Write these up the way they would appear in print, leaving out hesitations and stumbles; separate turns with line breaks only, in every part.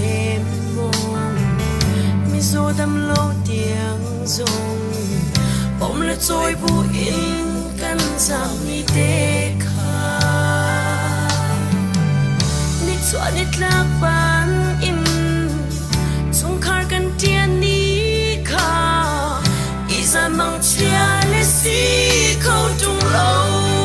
đêm mông mi dù đâm lâu tiếng rồng bỗng lệ trôi bu in căn giảm mi tê kha nít xóa nít lạc ban in chung khar kan tian ni kha isa mang chia le si khâu tung lâu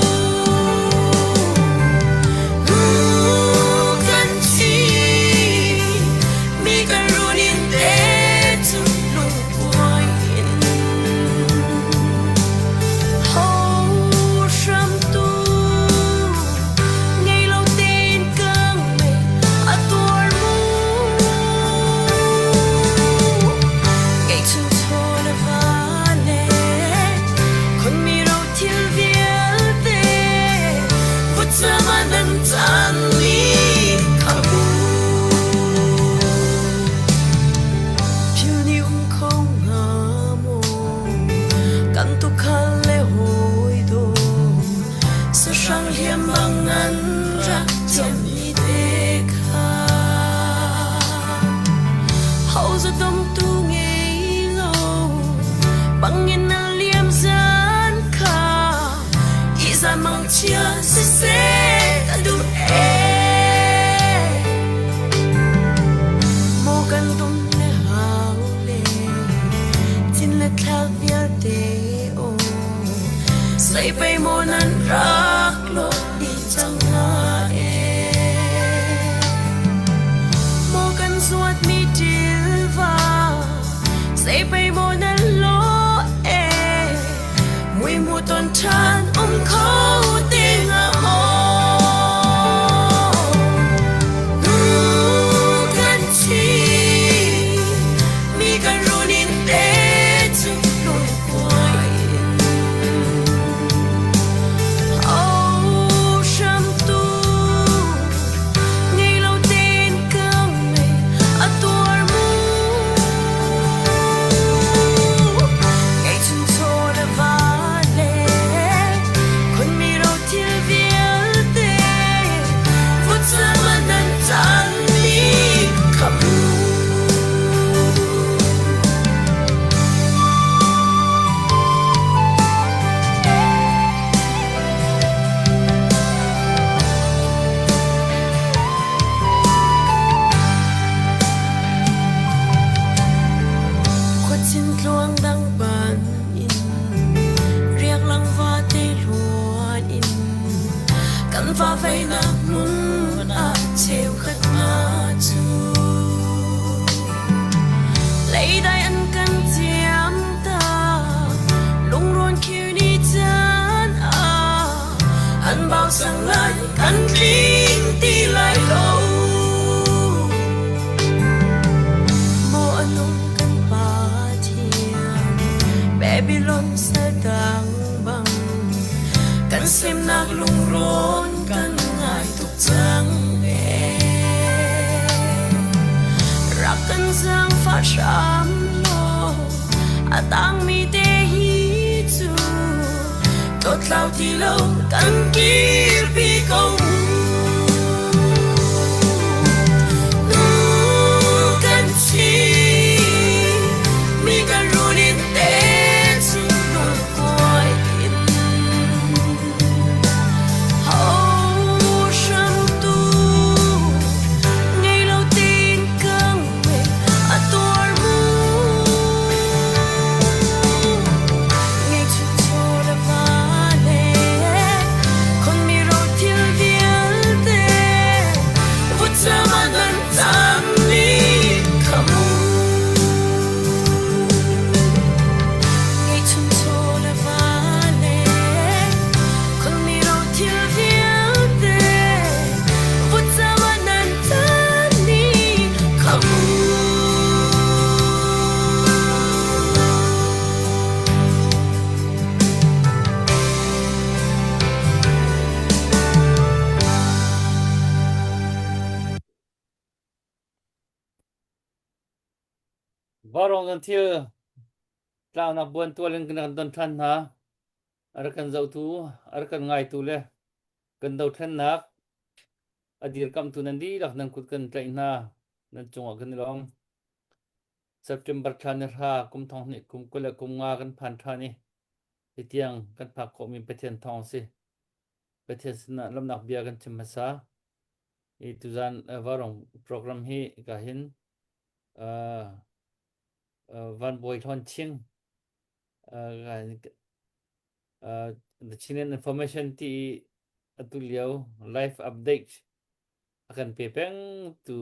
chia sẽ ta đủ mô căn tung lệ hào lệ tin lệ khác bia tê ô say bay mô nan rắc lộ đi chẳng ngã mô căn ruột mitil va say bay mô nan lỗ mùi mùa tuần tràn khâu tiếng mô gần chi mi gần ru nín tê chung đôi quay âu sham tu ngày lâu tên cơm mày ở tuar mu ngày chung cho đã va và vây na muốn trêu khát mà chu lấy tay ăn cân tiêm ta lung ruồn kêu đi chân ăn bao sang lại cắn linh ti lại lâu mô ăn lung cân ba thiền Babylon sẽ đang bằng cắn xem nạc lung ruồn căn ngài tục trắng nghe rạc căn giang phát sám lô tang mi tê hi chu tốt lao thì lâu căn kia bi câu căn chi mi căn ru đến tê chung đôi quay
Varong kan thil tlau na buan tua len kan don than ha ar kan zau tu ar kan ngai tu le kan dau than nak adir kam tu nan di rak nan kut kan trai na nan chunga kan long September thani ha kum thong ni kum kula kum nga kan phan thani tiang kan phak ko mi pathian thong si pathian sina lam nak bia kan chimasa I tuzan warong program hi ka hin van boy thon ching the chinen information ti atuliao live update akan pepeng tu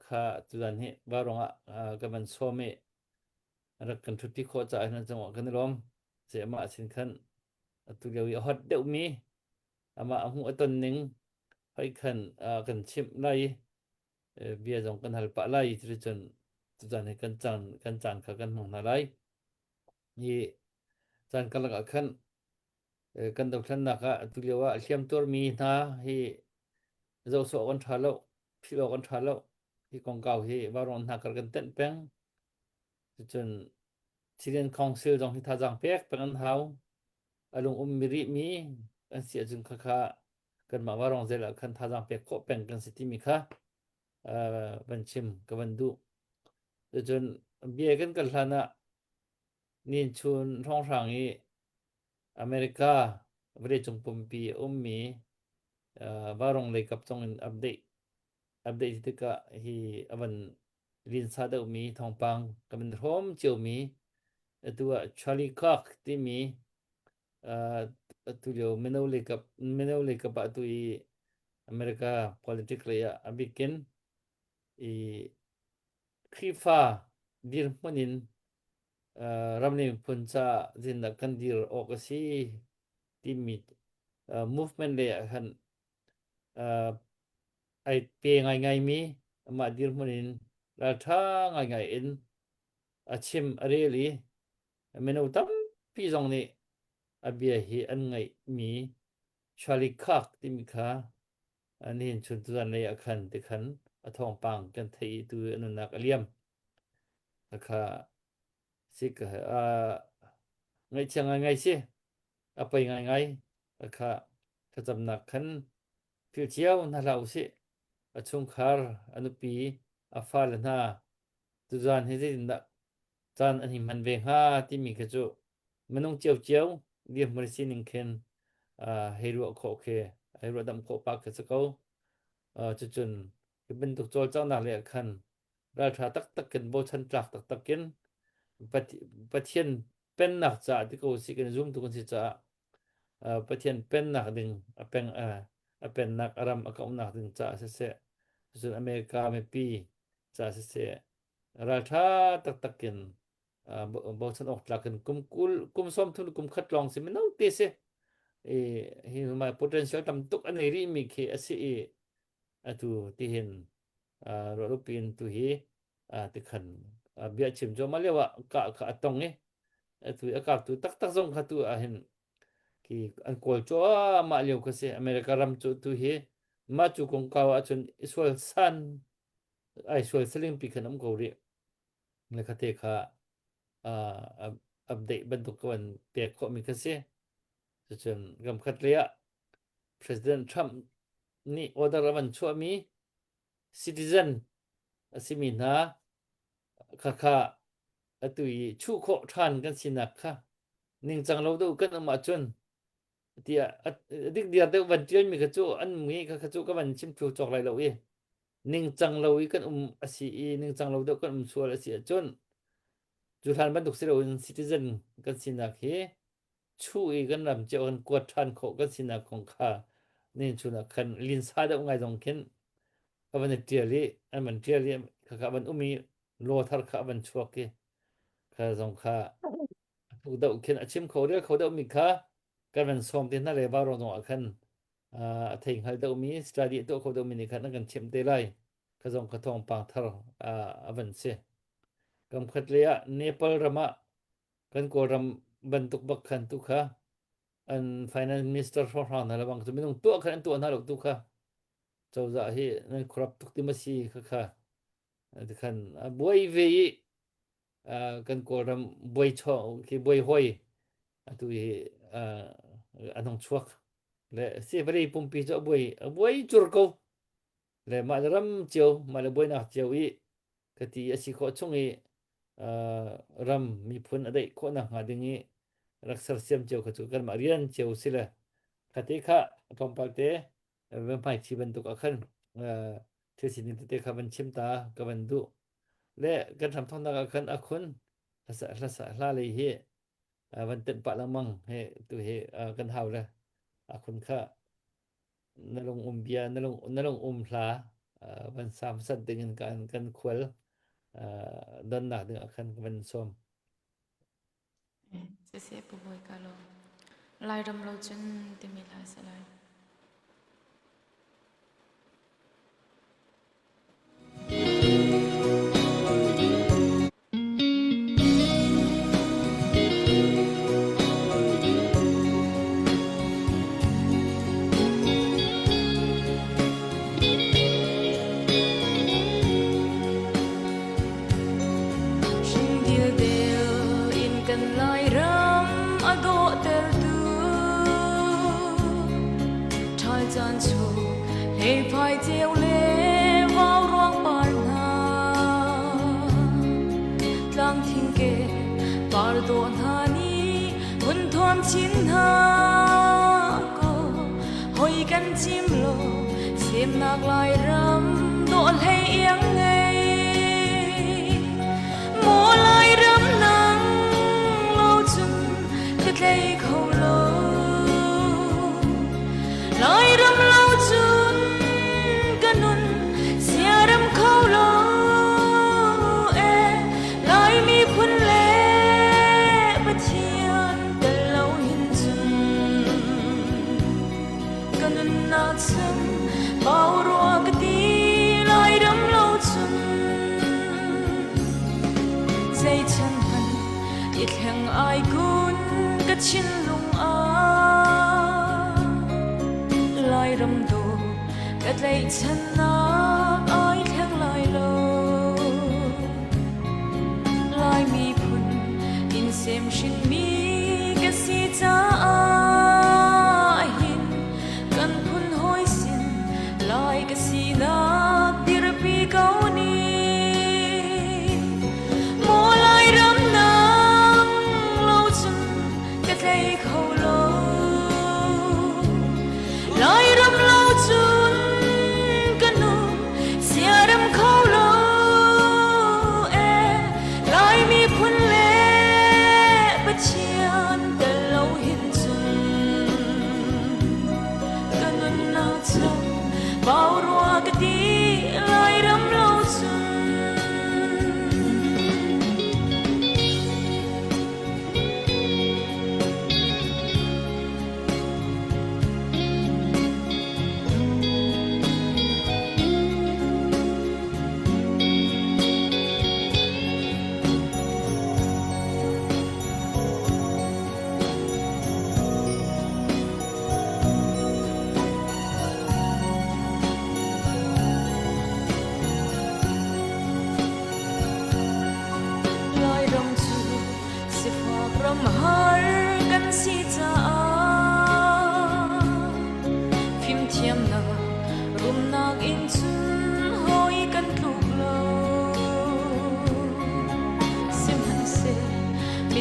kha tuzan hi warong ka man some rakan thuti kho cha na chang kan rom se ma sin khan atuliao I hot deuh mi ama hu aton ning hai khan kan chim lai bia jong kan hal pa lai tri chon tuzan hi kan chan kha kan hong na lai ni chan kalaka khan kan dau than na ka atuliao hliam tor mi na hi zo so kan thalo philo kan thalo hi kong kau hi warong na kar kan ten peng chon Chilean Council jong hi tha jang pek peng an hau alung miri mi an sia jung kha kha kan ma warong zela kan tha jang pek ko peng kan city mi kha ban chim ka ban du chon bia kan kal hlana nin chun rong rang I America vre chung pumpi mi warong le kap chong in update ti ka hi avan lin sa deuh mi thong pang kamin rom chiu mi tua Charlie Kirk ti mi tu leo meno le kap tu I America politics le ya abikin I khifa dir monin ramni puncha jin da kan dir okasi ti mi movement le han ai pe ngai mi ma dir monin la tha ngai in achim areli meno tam pi jong ni abia hi an ngai mi Charlie Kirk ti mi kha anin chun tu an le akhan ti khan athong pang kan thei tu anu nak aliam kha sik ngai chang ngai si apai ngai kha thajam nak khan phil chiao na lau si achung khar anupi afal na tuzan hi din da chan ani man ve ha ti mi kha chu manung chiao chiao di mar sin in khen heiru kho khe heiru dam kho pa kha chako chu chun bin tuk chol chang na le khan ra tha tak tak ken bo chan tlak tak tak ken pathian pen nak cha ti ko si ken zoom tu kon si cha pathian pen nak ding pen nak aram akaum nak ding cha se chun America me pi cha se ra tha tak tak ken bo chan ok tlak ken kum som thun kum khat long si no te se hi ma potential tam tuk an ri mi khe asi atu ti hin ro ro pin tu hi ti khan bia chim jo ma lewa ka atong e atu aka tu tak tak zong kha tu hin ki an kol cho ma leo ka se America ram chu tu hi ma chu kong ka wa chun iswal san ai swal seling pi khanam ko ri le kha te kha update ban tu kon pe ko mi ka se chun gam khat le President Trump ni order avan chu mi citizen asimi na kha kha atui chu kho than kan sinak kha ning chang lo do kan ma chun tia dik dia de van chen mi kha chu an mi kha chu ka van chim chu chok lai lo e ning chang lo I kan asi ning chang lo do kan sual asi chun chu than ban duk se lo citizen kan sinak he chu I kan ram che on ko than kho kan sinak kong kha nin chu na khan lin sa da ngai dong ken avan tiali an man tiali kha ban lo thar kha ban chuak ke kha zong kha thu dau khen achim kho dau mi kha kan ban som tin na le ba ro no khan theing hal dau mi study to kho dau mi ni khan kan chem te lai kha zong kha thong pang thar avan se kam khat le Nepal rama kan ko ram ban tuk bak khan tu kha an finance minister for han la bang tu minung to khan to na lo tu kha chau za hi nan khrap tuk ti ma si kha kha khan boy ve kan ko ram boy cho ki boy hoi tu hi anong chuak le si vari pumpi cho boy chur ko le ma ram chiu ma le boy na chiu I กติอสิโคชงอีรำมีพุนอะไรโคนะหาดึงอีรักษาเสียมเจียวขจุกันมาเรียนเจียวสิละกติค่ะทอมปักเตเว็บไซต์ที่บรรทุกอักขันที่สินิเตค่ะบันชิมตากับบันดูและกันทำท่องนักอักขันอักคุณละสะลาเลยเฮบันเต็นปะละมังเฮตัวเฮกันเฮาละอักคุณค่ะนลงเบียนลงพลาบันสามสัตว์ดึงกันขวลดันหนักดึงอักขันบันส้ม
เสียปุบอยกาโลลายรำเราจนเต็มลายสลายพายเจียวเล่วาวรวงปานหาลังทิ้งเกปาร์โดนหานีหุ่นทวมชินหาก็หอยกันจิมโลเสียมนักลายรำโดนให้เอียงไงโมลายรำนังเล่าจุนก็เลยเขาโลลายรำเล่าจุนเสียรำเขาโลลายมีพุนเล่ปะเทียนแต่เราเห็นจุนกันน่าซึมเบารัวกะตีลายรำเราจุนใจฉันมันยิ่งแห่งอายกุนกะชินลุงลายรำโดกะเลยฉันนาเสียมชินมีกะสีจ้าหินกันพุนหอยสินลายกะสีนักดิรปีเกานีโมลายรำนางเล่าจนกะเลยเขาโลลายรำเล่าจนกันนูเสียรำเขาโลลายมีพุนเล่เชียนแต่เราเห็นจุนกันน่าจำเบารัวกะดีลายรำเราจุน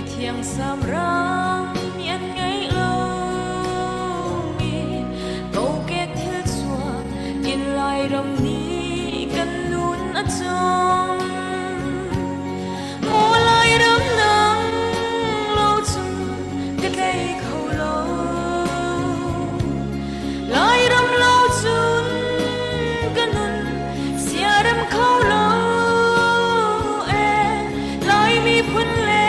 เที่ยงสามรังยังไงเรามีโตเกตเที่ยวชัวกินลายรำนี้กันนุนอจมโมลายรำนังเราจุนก็ได้เขาโลลายรำเราจุนกันนุนเสียรำเขาโลลายมีพุนเล่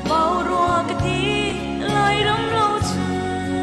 เบารัวกะดีลายรำเราจุน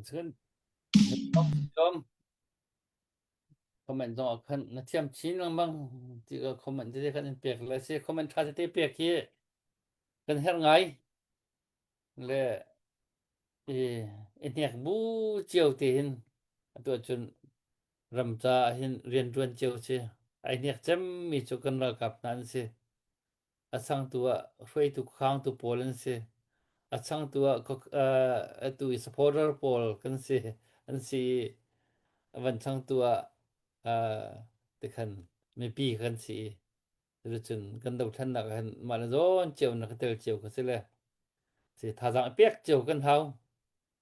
ซึ่งต้องยอมคอมเมนต์ต้องคันนะเทียมชิ้นบางที่ก็คอมเมนต์ที่คันเปียกแล้วสิคอมเมนต์ท่าที่เปียกที่กันเฮ็ดไงและเนี่ยบูเจียวตีหินตัวจนรำจาหินเรียนรวนเจียวสิไอเนี่ยจำมีจุกันระกับนั้นสิอาสังตัวไฟทุกครั้งตัวโพลันสิอาสังตัวก็ตัวสปอร์เตอร์โพลกันสิอันสิวันสังตัวเอ่อแต่คันไม่ปีกันสิรู้จนกันดาวทันนักกันมาแล้วโดนเจียวนักเตลเจียวกันสิเลยสิท่าทางเปียกเจียวกันเท้า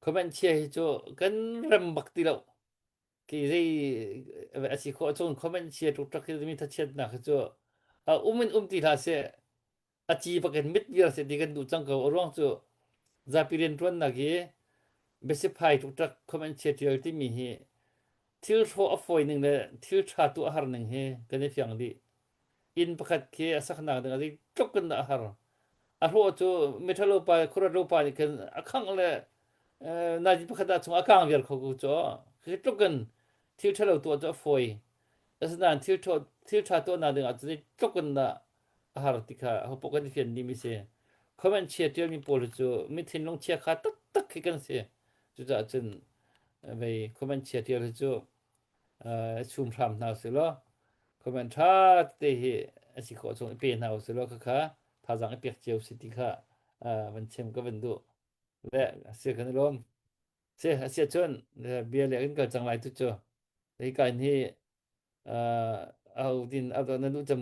comment chia cho kan ram bakti lo ki ri asi kho chon comment chia tuk tak mi tha chet na cho a umin umti la se a chi paken mit wir se digan du chang ko rong cho za piren tron na gi besi phai tuk tak comment chia tial ti mi hi thil tho a foi ning le thil tha tu har ning he kan fyang di in pakhat ke asak na da ri tok kan na har a ro cho metalo pa khura ro pa ni kan akhang le na ji pakhat chung akang ver kho ku cho ki token thil thalo to cho foi as nan thil tha to na de a chi token na har tikha ho pokan fian ni mi se comment che tel mi pol cho mi thin long che kha tak tak ki kan se chu cha chen ve comment che tel cho chum tham na se lo comment tha te hi asi kho chung pe na se lo kha tha jang pe cheu si tikha van chem ka van du le se kan lom se chon bia le kan ka chang lai tu cho ei kan hi au din au na nu cham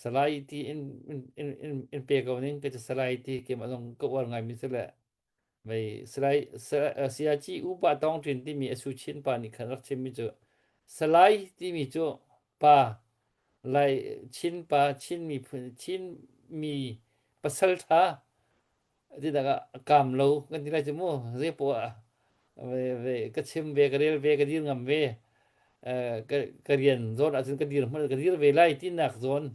salai ti in pe ko ning ka salai ti ke ma long ko war ngai mi se le mai salai sia chi u pa tong tin ti mi su chin pa ni khan rak chem mi cho salai ti mi cho pa lai chin pa chin mi pasal tha ti da kam lo kan ti lai chu mo re po về cái chim về cái đi ngầm về cái điền zone à cái điền mà cái điền về lại tin nạc zone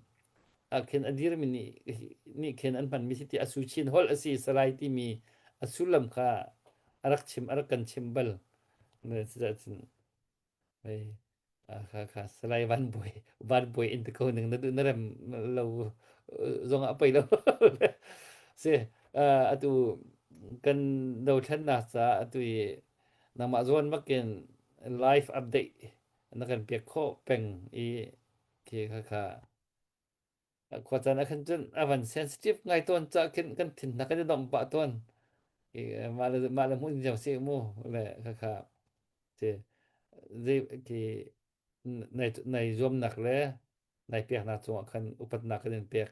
à khen anh điền mình ni khen anh pan mi siti asu chin hol asi salai ti mi asulam kha arak kan chim bal ne sa chin về kha salai van boy in the koning na du na ram lo zong apai lo se atu kan do than na sa atu nama zon makin live update nakan pek kho peng I ke kha kwa ta na kan chen avan sensitive ngai ton cha kan thin na kan dom pa ton ki ma le mun jam se mu le kha che ze ki nai zom nak le nai pek na chu kan upat na kan pek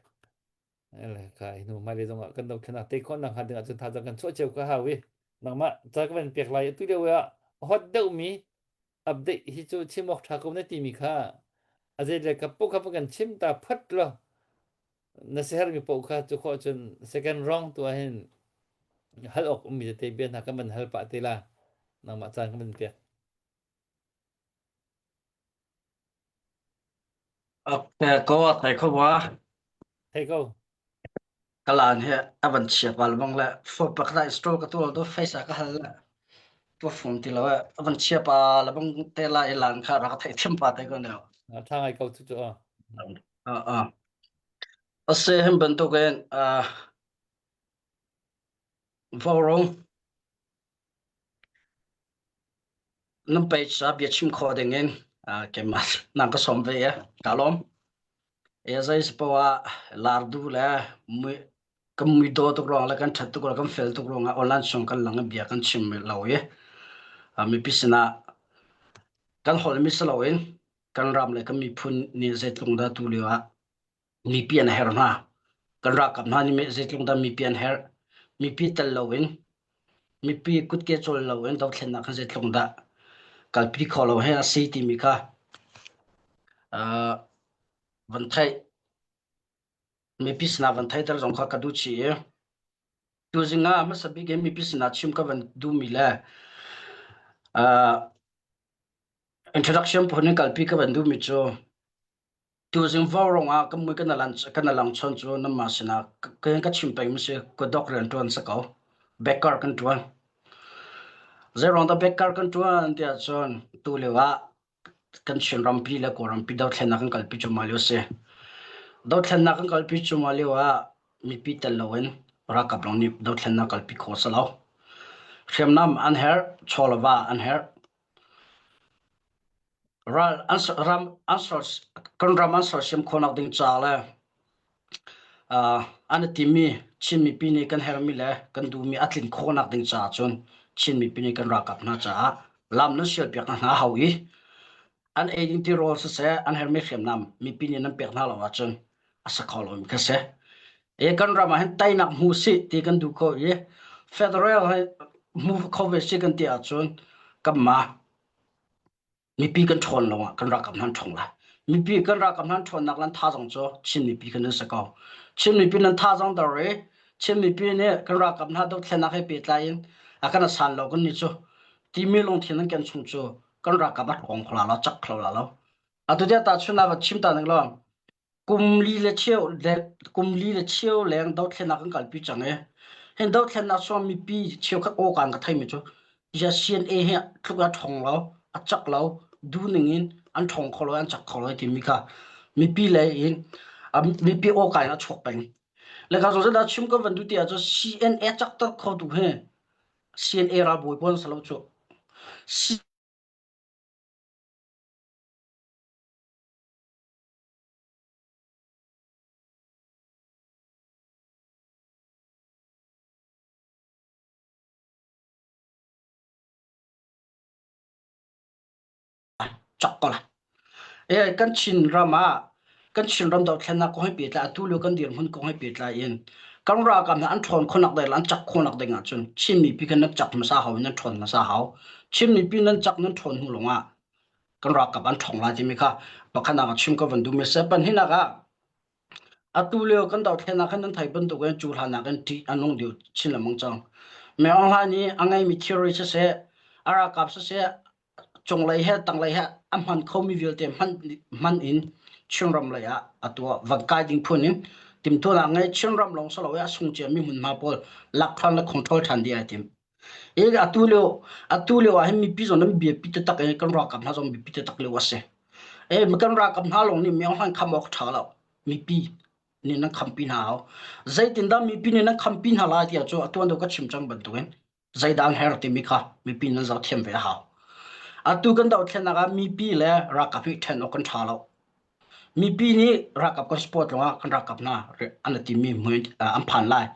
le kha nu ma le zong kan do khana te kon na ha de chen tha kan cho cheu ka ha wi nang ma cha kan pek lai tu le wa hot deu mi update hi chu chimok tha ko na ti mi kha aje le ka pu kha kan chim ta phat lo na ser mi po kha chu kho chun second round tu hin hal ok mi te be na ka man hal pa te la nang ma chan ka man pe
có thầy có quá
hey go
cái làn hệ avan chia vào bằng lại phô bạc đại stroke cáiตัวđó face cái hal lạiตัวphun thì là avan chia vào là bằng tê lại làn khá là thầy thêm vào đây cái nào
tha ngai ko chu chu
ở xe hem bên tôi cái vào rong nằm page sa bị chim khó đến nghe cái mà nàng có sống về á cả lắm ezai spawa lardu la kam mi do to rong la kan that to kan fel to rong online song kan lang bia kan chim lawe mi pisna kan hol mi salawen kan ram le kan mi phun ni zet lung da tu lewa mi pian her na kan ra kap na ni me zet lung da mi pian her mi pi tal lawen mi pi kut ke chol lawen do thlen na kan zet lung da kal pi kholo he si ti mi kha van thai mi pisna van thai tar jong kha kadu chi tu zinga ma sabi ge mi pisna chim ka van du mi la introduction phone kal pi ka van du mi cho tu zing vaw ronga ka mu ka na lang chon cho na ma sina ka chim pa mi se ko dok ran ton sa ko backer kan tuan zai rong da bekar kan tuan tia chon tu lewa kan shin rampi le ko rampi dau thlen na kan kalpi chu malio se dau thlen na kan kalpi chu malio wa mi pi tel lowen ra kap long ni dau thlen na kalpi kho salaw shem nam an her cholwa an her ral ram answers kan ram answers shem khonak ding cha la an timi chin mi pi ni kan her mi le kan du mi atlin khonak ding cha chon chin mi pi ni kan ra kap na cha lam na shel pek na hawi an aiding ti role se an her me khem nam mi pin nan pek na lawa chun asa kholom ka se e kan rama hen tai nak mu si ti kan du ko ye federal mu ko ve si kan ti a chun kamma mi pi kan thon lawa kan ra kam nan thong la mi pi kan ra kam nan thon nak lan tha jong cho chin mi pi kan sa ka chin mi pi nan tha jong da re chin mi pi ne kan ra kam na do thena he pe tla in akana san lo kan ni cho ti mi long thian nan kan chung cho kan ra ka bat hong khla la chak khla la atu dia ta chuna ga chim ta nang lo kumli le cheu leng dau thena kan kal pi chang e hen dau thena so mi pi cheu kha o kan ka thai mi cho ya sian e he thuga thong lo a chak lo du ningin an thong kholo an chak kholo ti mi kha mi pi le in mi pi o kan a chok peng le ka zo da chim ko van du ti a cho cna chak ta kho du he cna ra boi pon salo cho chak ko la e kan chin ram dau thena ko he pi tla tu lu kan dir hun ko he pi tla in kan ra kam na an thon khonak dai lan chak khonak dai nga chun chim mi pi kan nak chak ma sa haw nan thon na sa haw chim mi pi nan chak nan thon hu longa kan ra kam an thong la ji mi kha pakhana ga chim ko van du me se pan hina ga atu le kan dau thena kan nan thai ban to gan chu la na kan ti anong diu chin la mong chang me ong ha ni angai mi theory se ara kap se chong lai he tang lai he amhan khomi vil te man in chungram la ya atwa vakai ding phunin tim to la ngai chungram long so lo ya sung che mi mun ma pol lak thlan la control than dia tim e atulio a mi pi zo nam bi pi te tak e kan ra kam na zo bi pi te tak le wase e mi kan ra kam na long ni mi han kham ok tha lo mi pi ni na kham pi na ho zai tin da mi pi ni na kham pi na la dia cho atwan do ka chim chang ban tu en zai dang her ti mi kha mi pi na zo them ve ha atu kan dau thena ga mi pi le ra ka phi then ok kan tha lo mi pi ni ra ka ko sport lo kan ra ka na an ti mi mu am phan lai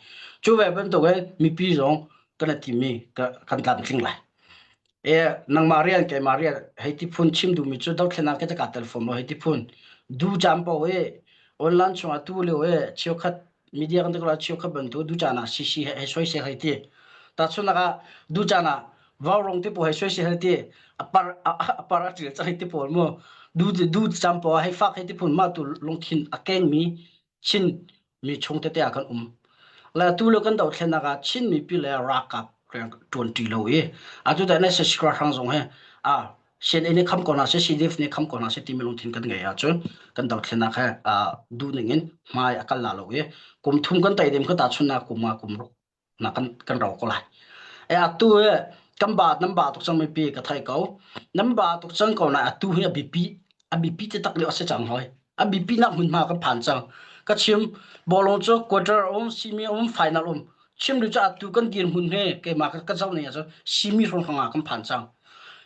chu ve ban to ge mi pi zong kan ti mi kan lam thing lai e nang marian ke maria heti phun chim du mi chu dau thena ke ta ka telephone mo heti phun du jam po we online chu atu le we chiu khat media kan ta chiu khat ban to du jana si he soi se heti ta chu na ga du jana vào rong tiếp hay xoay xe thì apara chỉ cho hay tiếp mà du chăm po hay phát hay tiếp mà tu long thiên akeng mi chin mi chung te akan la tu lo kan dau thlen na ga chin mi pi le rakap reng 20 lo e a tu da na se skra hang zong he a shen ene kham ko na se cdf ne kham ko na se ti mi long thiên kan ngai a chun kan dau thlen na kha a du ningin mai akal la lo e kum thum kan tai dem ka ta chun na kuma kum ro na kan ro ko lai e a tu e kam ba nam ba tok chang mai pi ka thai kau nam ba tok chang ko na atu hi bp te tak le ase chang hoi a bp na hun ma ka phan chang ka chim bolong cho quarter semi final chim lu cha atu kan dir hun he ke ma ka chaw ne ya semi ron hanga kan phan chang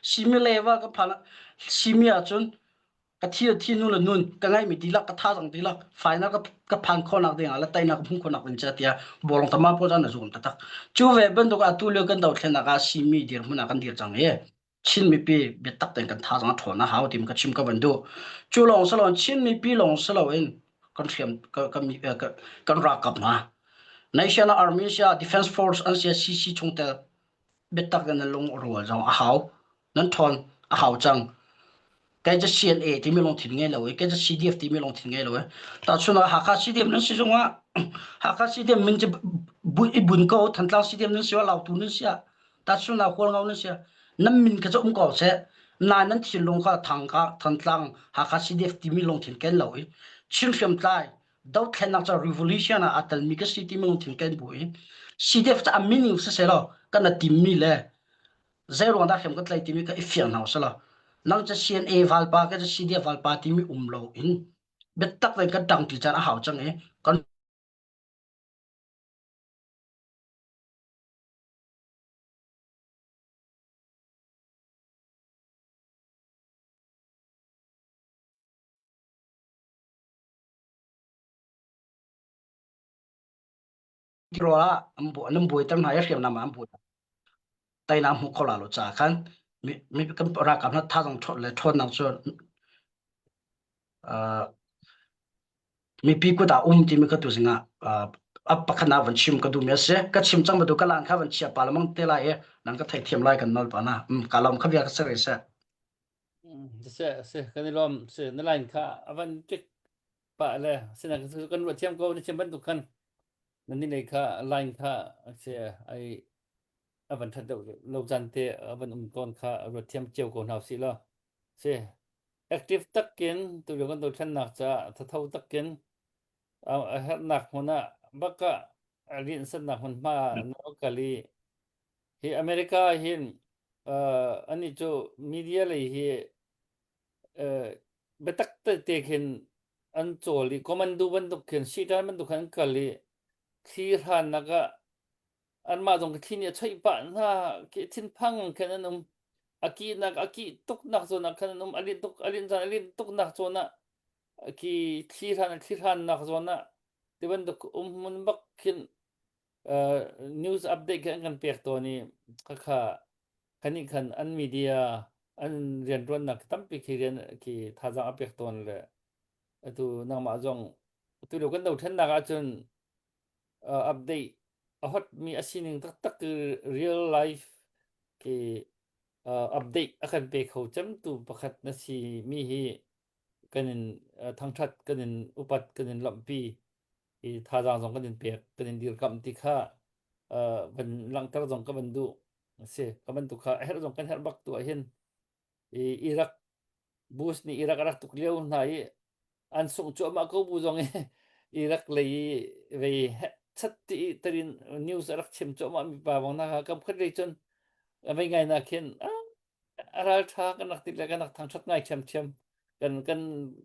semi lewa ka phan semi a chun ka thi nu la nun ka ngai mi dilak ka tha jang dilak final ka phan khonak de ala tai na ka phung khonak in cha tia bolong tama po jan na zum ta tak chu ve ben do ka tu le kan dau thena ka simi dir huna kan dir chang e chin mi pi be tak ten kan tha jang thona haw tim ka chim ka ban do chu long sa lon chin mi pi long sa lo in kan thiam ka mi kan ra kap na national army sia defense force an sia cc chung ta be tak kan long ro jang a haw nan thon a haw chang cái cho CNA thì mình long thiên nghe rồi cái cho CDF thì mình long thiên nghe rồi ta cho nó hạ CDF nó sử dụng á hạ CDF mình chỉ bún câu thành lao CDF nó sử dụng lao tu nó sử ta cho nó khoan ngao nó sử nắm mình cái chỗ ông câu sẽ nãy nó thiên long cả thành lang hạ CDF thì mình long thiên nghe rồi chuyên phim tai đâu thiên năng cho revolution à tại mình cái CDF mình long thiên nghe rồi CDF cho mình nhiều sẽ lo cái là tìm mình lẽ zero da khem ka tlai ti mi ka ifian hau sala nang cha CNA valpa ka cha CDF valpa ti mi umlo in bet tak ve ka dang ti chan a hau chang e kon ro a ambo nam boi tam hai riam nam am boi tai nam hu khola lo cha khan mi kam ra kam na tha jong thot le thot nang cho mi pi ko da ti mi ka tu singa a pakhana van chim ka du me se ka chim chang ba du ka lan kha van chia palamang te la e nang ka thai thiam lai kan nol pa na kalam kha bia ka se se
se kan lom se na line kha avan tik pa le se na kan ro thiam ko ni chim ban tu kan nan ni nei kha line kha se ai avan that lo jan te avan ton kha ro thiam cheu ko nau si lo se active takin tu lo kan tu than nak cha tha thau takin a hat nak hona baka rin san nak hon ma no kali hi America hin ani chu media le hi betak te khen an choli commando ban duk khen sita man duk khan kali khi han naga an ma dong khi ni chai pa na ki thin phang khen an aki nak aki tuk nak zo nak khan alin tuk alin tuk nak zo na ki khi han nak zo na te ban duk mun bak khin news update kan pek to ni kha khani khan an media an rian ron nak tam pi khi rian ki thajang apek ton le tu nang ma jong tu lo kan do then na ga chun update a hot mi asining tak tak real life ki update akan pe kho cham tu pakhat na si mi hi kanin thang that kanin upat kanin lampi i thajang jong kanin pek kanin dir kam ti kha ban lang tar jong ka ban du se ka ban tu kha her jong kan her bak tu a hin Iraq bus ni Iraq arak tuk leo na i an sung cho ma ko bu jong e Iraq le ve chat ti tarin news arak chim cho ma mi pa bang na kam khat le chon mai ngai na khen aral tha kan nak ti le kan nak thang chat ngai chem chem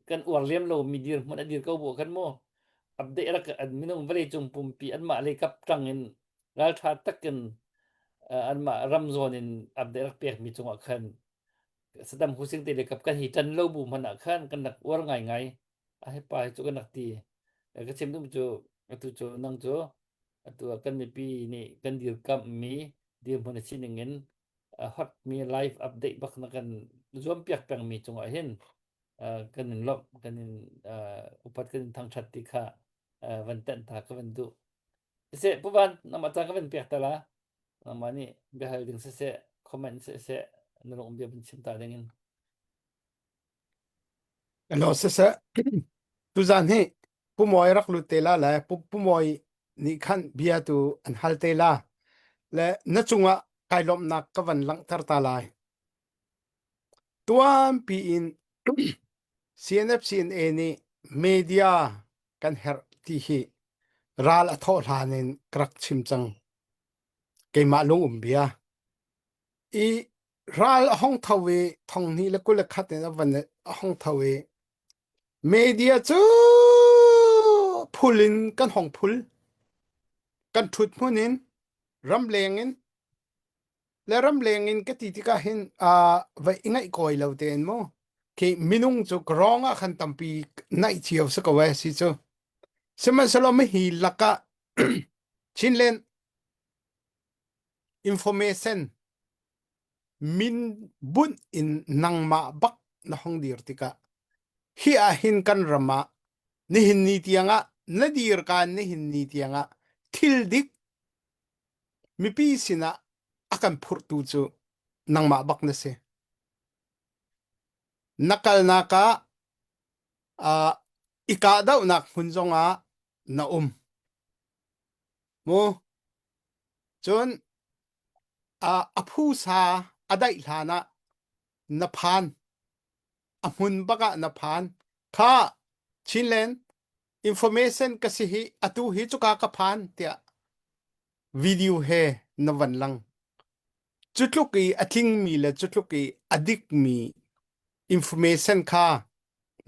kan uar lem lo mi dir mon adir ko bu kan mo update arak an minung vale chung pum pi an ma le kap tang in ral tha takin an ma ram zon in update arak pek mi chung a khan Saddam Hussein te le kap kan hi tan lo bu man a khan kan nak war ngai ngai a he pa chu kan nak ti ka chem dum chu tu chu nang chu tu kan mi pi ni kan dir kam mi dir mon chin ngin hot mi live update bak na kan zom piak pang mi chung a hin kan lop kan upat kan thang that ti kha van tan ta ka van du se pu ban na ma ta ka van piak ta la na ma ni be ha ding se comment se na long bia bin chim ta dingin
Ano sa tu zan he pumoy rak lu tela la pumoy ni khan bia tu an hal tela le na chunga kailom nak ka van lang tar ta lai tuam pi in CNF CNA ni media kan her ti hi ral a tho hlanin krak chim chang ke ma lung bia i ral hong thawe thong ni le kul khat na van hong thawe media chu phulin kan hong phul kan thut munin ramlengin le ramlengin ka ti ka hin vai ingai koi lo ten mo ke minung chu kronga khan tampi nai chiao sa ka wa si chu seman salom hi laka chinlen information min bun in nangma bak na hong dir tika hi a hin kan rama ni hin ni tianga nadir kan ni hin ni tianga thil dik mi pi sina akan phur tu chu nangma bak na se nakal naka ika daw nak hunjonga na mo chon aphu sa adai hlana na phan amun baka na phan kha chinlen information kasi hi atu hi chuka ka phan tia video he na van lang Jutluki ating mi le jutluki adik mi information kha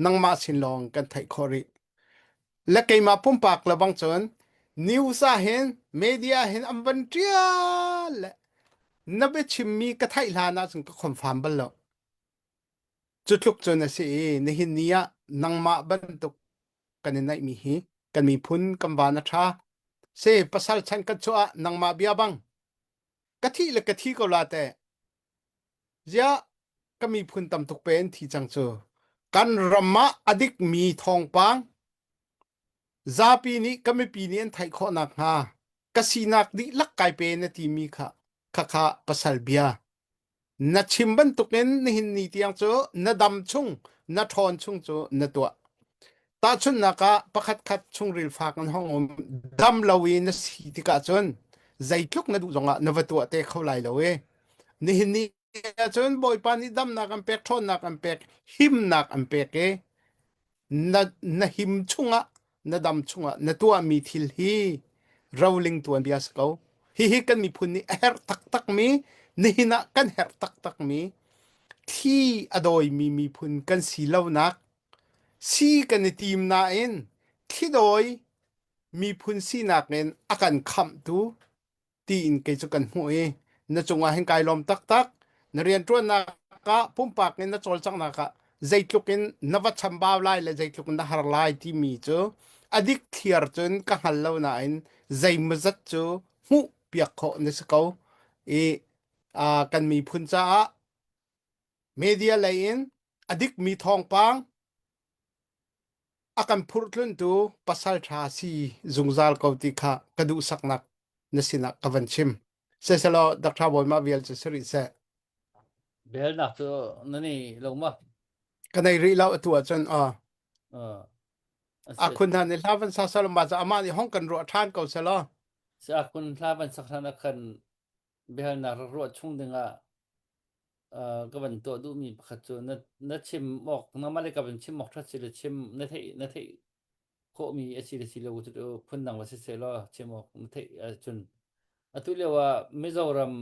nangma sin long kan thai khori la kei ma pum pak la bang chon news a hen media hen amban trial na be chimmi ka thai la na chung ka confirm bal lo chutluk chon na se ne hin nia nangma ban tuk kan nai mi hi kan mi phun kam ba na tha se pasal chan ka chua nangma bia bang ka thi le ka thi ko la te ja ka mi phun tam tuk pen thi chang chu kan rama adik mi thong pang zapi ni kami pi ni an thai kho nak ha kasinak di lak kai pe na ti mi kha kha kha pasal bia na chimban tuken ni hin ni tiang chu na dam chung na thon chung chu na to ta chun na ka pakhat khat chung ril fa kan hong dam lawi na si ti ka chun zaitluk na du zonga na watua te khawlai lawe ni hin ni chun boy pa ni dam na kan pek thon na kan pek him na kan pek ke na him chunga na dam chunga na tua mi thil hi rolling tuan bias ko hi kan mi phun ni her tak tak mi ni hina kan her tak tak mi thi adoi mi phun kan si lo nak si kan ni tim na in thi doi mi phun si nak nen akan kham tu ti in ke chu kan hu e na chunga hen kai lom tak tak na rian tuan na ka pum pak nen na chol chang na ka zaitlukin nawa chambaw lai le zaitluk na har lai ti mi chu adik thiar chun ka hallo na in zaimazat chu hu piak kho ne sko e kan mi phun cha media lain adik mi thong pang akan phurtlun tu pasal tha si zungzal ko ti kha kadu saknak nasina kavan chim se selo dr boy ma vial chu sri se
bel nak to nani lo ma
kanai ri law tu chon
a
kun han ni lawan sa sal ma za ama ni hong kan ro than ko selo
sa kun la ban sak thana khan bel na ro chung dengaก็เป็นตัวดูมีขัดจนนัดชิมออกน้ำมันเลยกับเป็นชิมออกทัดสิเลยชิมนัดที่โคมีอาชีพสิเลยว่าจะพุ่นดังว่าเสียแล้วชิมออกนัดที่จนตุเรียกว่ามิโซรัม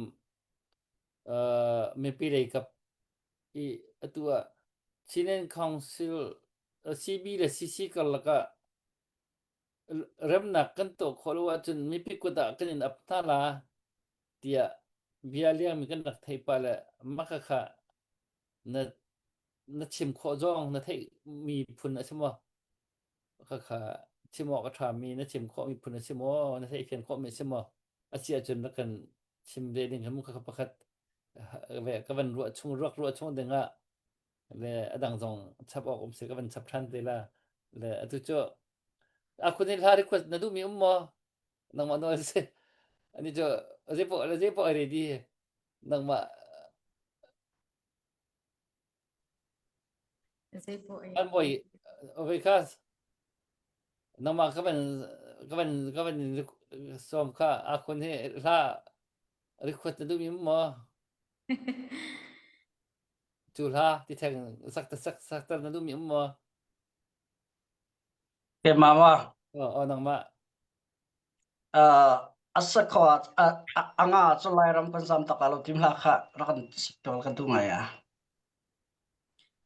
ไม่ปีเลยกับอีตัวชินเนนคอนซิลซีบีและซีกันแล้วก็เริ่มหนักกันตัวคนว่าจนไม่พิกุตะกันอับท่าละเดียบิอาเลียมีกันหนักไทยไปละมักค่ะนัดชิมโคจองนัดที่มีพุ่นนะใช่ไหมค่ะชิมออกก็ถามมีนัดชิมโคมีพุ่นนะใช่ไหมนัดที่เพียงโคมีใช่ไหมอาเซียจนแล้วกันชิมเรื่องนี้มันก็ประคัดแบบก็เป็นรัวช่วงเดือนละเลยดังส่งชับออกผมเสียก็เป็นชับทันเลยละเลยทุกเจ้าคุณนี่ลารีเควสนัดูมีนังมาโน้ตเสอันนี้เจ้าเจ็บปวดอะไรดีนังมา
Zai po ay.
An boy, because nama kaban som ka akun he la request du mi mo tu la ti thang sak na du mi mo
ke mama
nang ma
asa ko anga chulai ram kan sam takalo tim la kha rakan sipol kan tu ngaya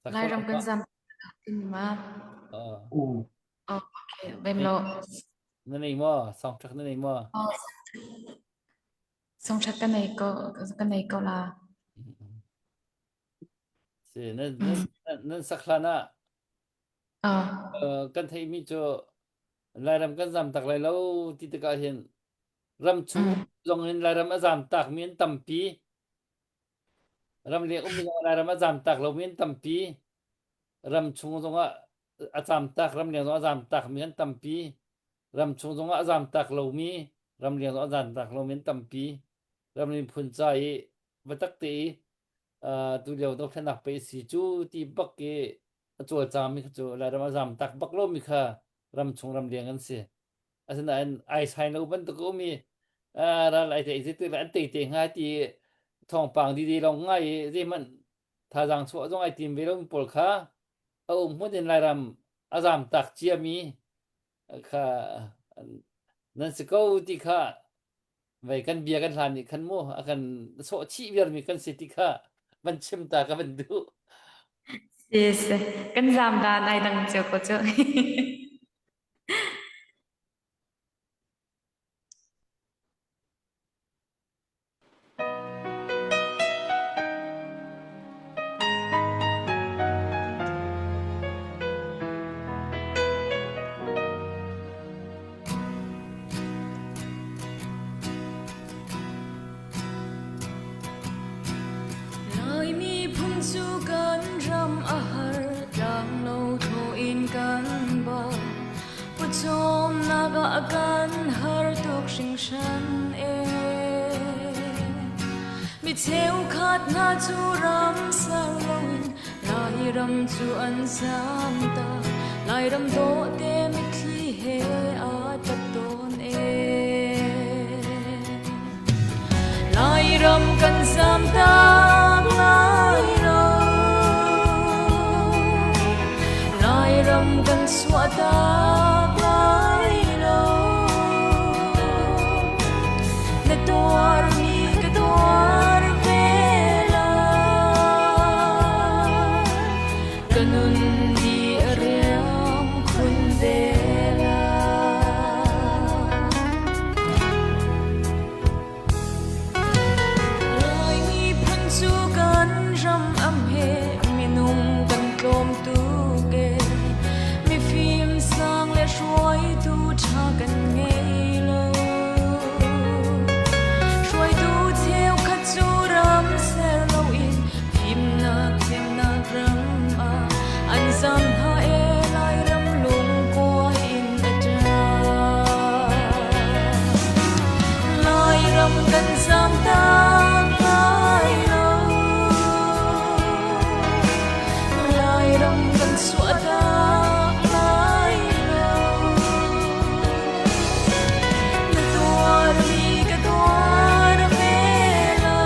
Lai ram kan sam tin ma. Okay, bem lo.
นั่นเองมั้งสองชักนั่นเองมั้ง
Song chat cái này có là
สินั่นสักครั้งนะ กันไทยมีโจลายรำกันจำตักลายแล้วที่ตะการเห็นรำชูลงเห็นลายรำอาจามตักเมียนตั้มปีรำเลี้ยงมีลายรำอาจามตักเราเมียนตั้มปีรำชูตรงว่าอาจามตักรำเลี้ยงตรงอาจามตักเมียนตั้มปีรำชูตรงว่าอาจามตักเรามีรำเลี้ยงตรงอาจามตักเราเมียนตั้มปีรำเลี้ยงพุ่นใจบัตักตีตัวเดียวต้องขนักไปสีจูที่บักเกจัวจามิจัวลายรำอาจามตักบักโลมิค่ะรำชงรำเลี้ยงกันเสียอาศัยไอซ์ไฮน์อุบันตะก็มีเราไอแต่อีกตัวอันตีง่ายที่ทองปังดีๆลงง่ายที่มันถ้าจังสวดตรงไอทีมไปลงปลค่ะเอาหัวเดินลายรำอาจามตักเจียมีค่ะนั่นสก็ที่ค่ะ vậy kan bia kan ran ni kan mo akan so chi biar mi kan sitika ban chim ta ka ban du
Yes, kan zam dan ai dang cho ko cho. Lai mi phun chu kan ram a har dang lo tho in kan ba pu chom na ga kan har tok sing shan e mi theo khat na chu ram sa loin lai ram chu an sam ta lai ram do te mi thi he a tat ton e lai ram kan sam ta lai ram kan swa ta lai lo na tuar mi ka tuar vela kanun di ariam kun vela lai mi phun chu kan ram am he mi nung kan tlom tu ke mi phim sang le shuai tu tha kan ngei lo shuai tu theo khat chu ram se lo in phim na thêm na ram a an zam ha e lai ram lung ko in da tra lai ram kan zam ta lai lo lai ram kan swa ta lai lo na tuar mi ka tuar vela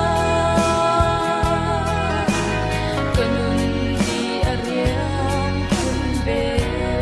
kanun di ariam kun vela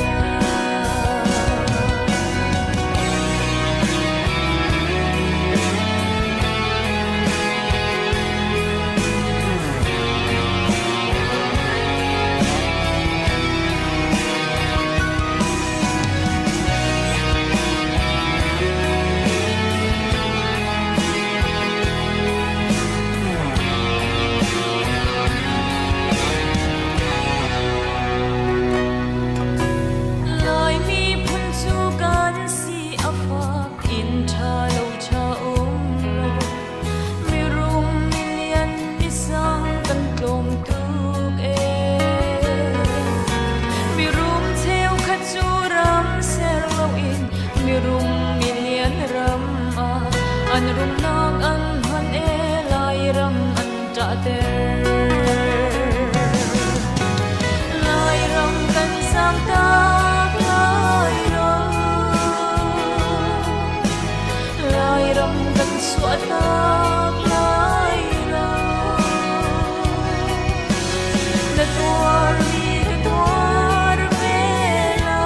lai mi phun chu kan si afa in tha lo cha lo mi rum mi lian mi sang kan tlom tuk e mi rum theo khat chu ram ser lo in mi rum mi lian ram a an rum nak an han e lai ram an ta ter lai ram kan sam ta lai lo lai ram kan swa ta lai lo na tuar mi ka tuar vela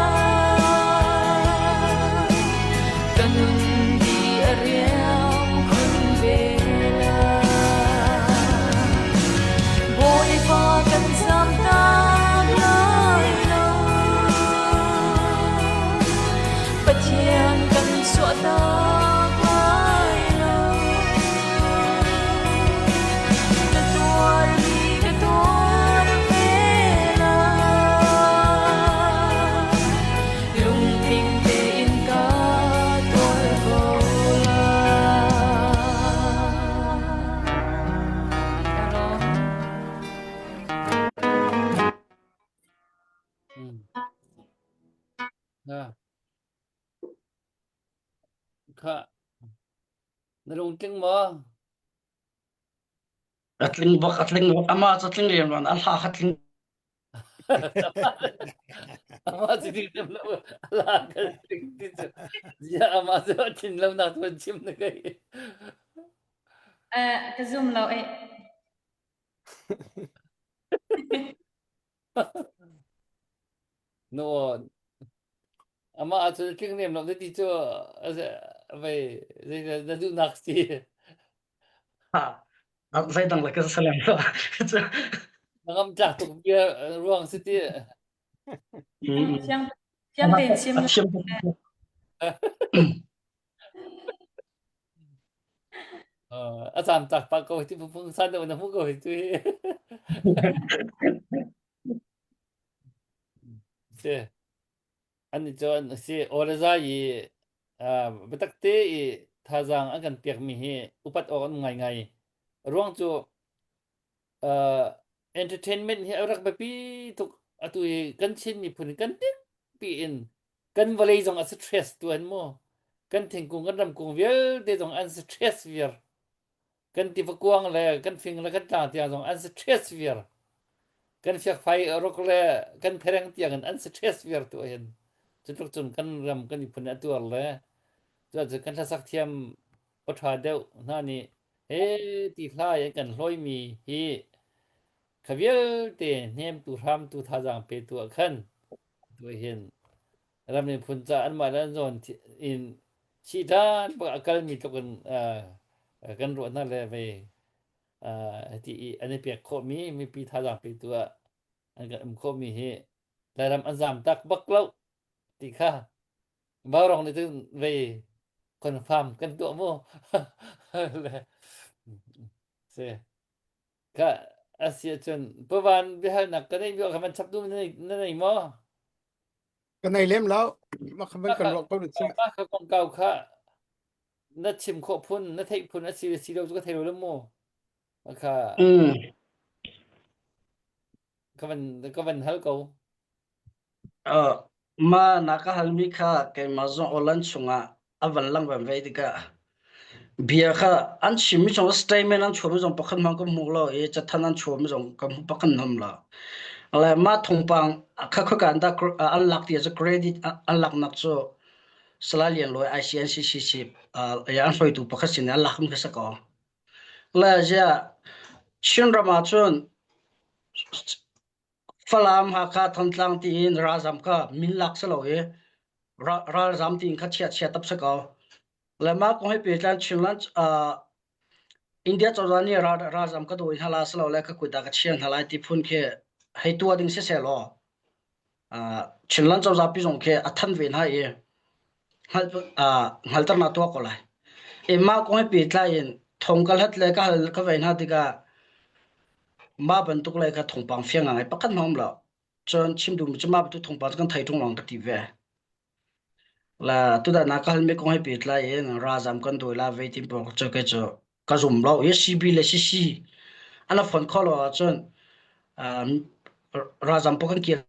kanun di ariam kun vela boy pa kan sam ta lai lo pathian kan swa ta lai lo na tuar mi ka tuar vela lung ping te in ka tuar vola
na kha na rong ting mo
atling bok ama chatling lem ran al ha khatling
ama si ting tem lo la ka ting ti chu ya ama so chin lo na tu chim na kai
ka zoom lo e
no ama chu ting nem lo ti chu về đây du nạc gì
ha vậy đang là cái sao làm đó
ngâm chặt tụng bia ruộng city
chiang chiang tin sim
à chiêm
Asam chặt ba câu thì phương san đâu nó không câu thì thế anh cho anh sẽ ở ra gì betak te tha giang anh cần piak mi hi upat on ngai ngai ruộng cho entertainment hi arak ba pi tuk atui kan chin ni phun kan tin pi in kan valei jong as stress tu an mo kan thing kung kan ram kung vial de jong an stress vier kan ti fakuang le kan fing le kan ta tia jong an stress vier kan fiak fai rok le kan pherang tia kan an stress vier tu hen chutuk chun kan ram kan ni phun atu le chu kan tha sak thiam patha deuh na ni he ti thlai kan hloi mi hi Kaviel te nem tu ram tu tha jang pe tu khan tu hin ram ni phun cha an ma lan zon in chi dan ba kal mi to kan ro na le ve ti an pe kho mi pi tha jang pe tu an ga kho mi he la ram an zam tak bak lo ti kha ba rong ni tu ve confirm kan tu mo le se ka asia chun pawan bihal nak kan bi ka man chap du nei mo
cái này lem lão mà không biết
ba
cần
ka
lo câu được chưa
ba ka kong kau kha na chim kho phun na thei phun na si lo ka thei lo mo kha ka man hal ko
mà nãy halmi kha cái mà zo olan chunga avan lang van ve dika bia kha an chimi chong statement an chome jong pakhan mang ko mulo e cha thanan chome jong kam pakhan nam la ala ma thongpang kha kha kan da an lak ti as a credit an lak nak cho salalian lo ICNCC ya an foi tu pakha sin an lak mi ka sa ko la ja chin rama chon falam ha kha thantlang ti in razam ka min lak sa lo e ra zam ti kha chia chia tap sa ko la ma ko he pe tlan chin lan India chawani razam ka do hala salo la ka kuida ka chian hala ti phun khe hei tu ding se se lo chinlan chawza pi jong khe athan ven ha e hal tar na to ko lai e ma ko he pi tla in thongkal hat le ka hal ka ven ha ti ka ma ban tuk lai ka thongpang fiang ngai pakan nom lo chon chim du mi chama tu thongpang kan thai tung long ka ti ve la tu da na ka hal me ko he pi tla in razam kan do la ve tim po cho ke cho ka zum lo e cb le cc ana phone call wa chon razam pokan kia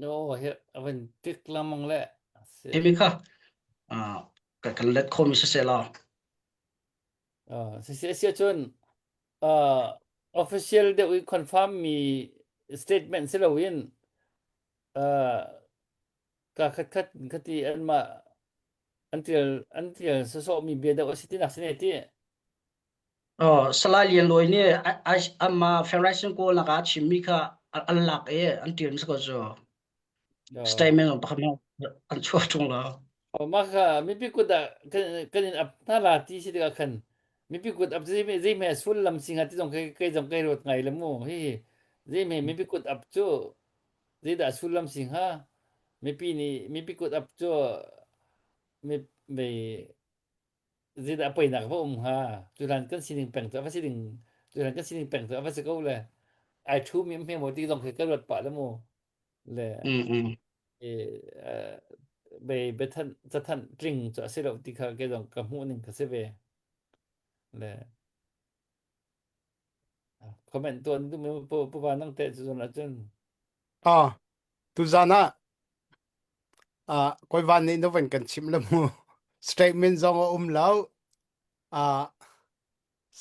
no he avan tik lamang le se
emi kha ka kan let khomi se la
se chun official de we confirm mi statement se lo win ka khat khati an ma until so mi be da ositi na sene ti
salalian loi ni amma federation ko la ka chimi kha an lak e an tir mi ko zo statement on pakha an chua tung la
maka mi pi kuda kanin ap na la ti si ka khan mi pi kut ap zai me sul lam singa ti jong kai jong kai rot ngai lamu hi zai me mi pi kut ap chu zai da sul lam singa mi pi kut ap chu mi me zai da pai nak ba ha tu ran kan sining peng tu fa sining tu ran kan sining peng tu fa se ko le ai thu mi mo ti jong kai rot pa lamu le beท่านจะท่านจริงจะเสียเราที่เขาเกี่ยวกับหูหนึ่งก็เสียไปเลยคอมเมนต์ตัวนี้ตัวมันผู้ว่านั่งเตะจนละจน
tu zana koi van ni no ven kan chim la mu statement zong lao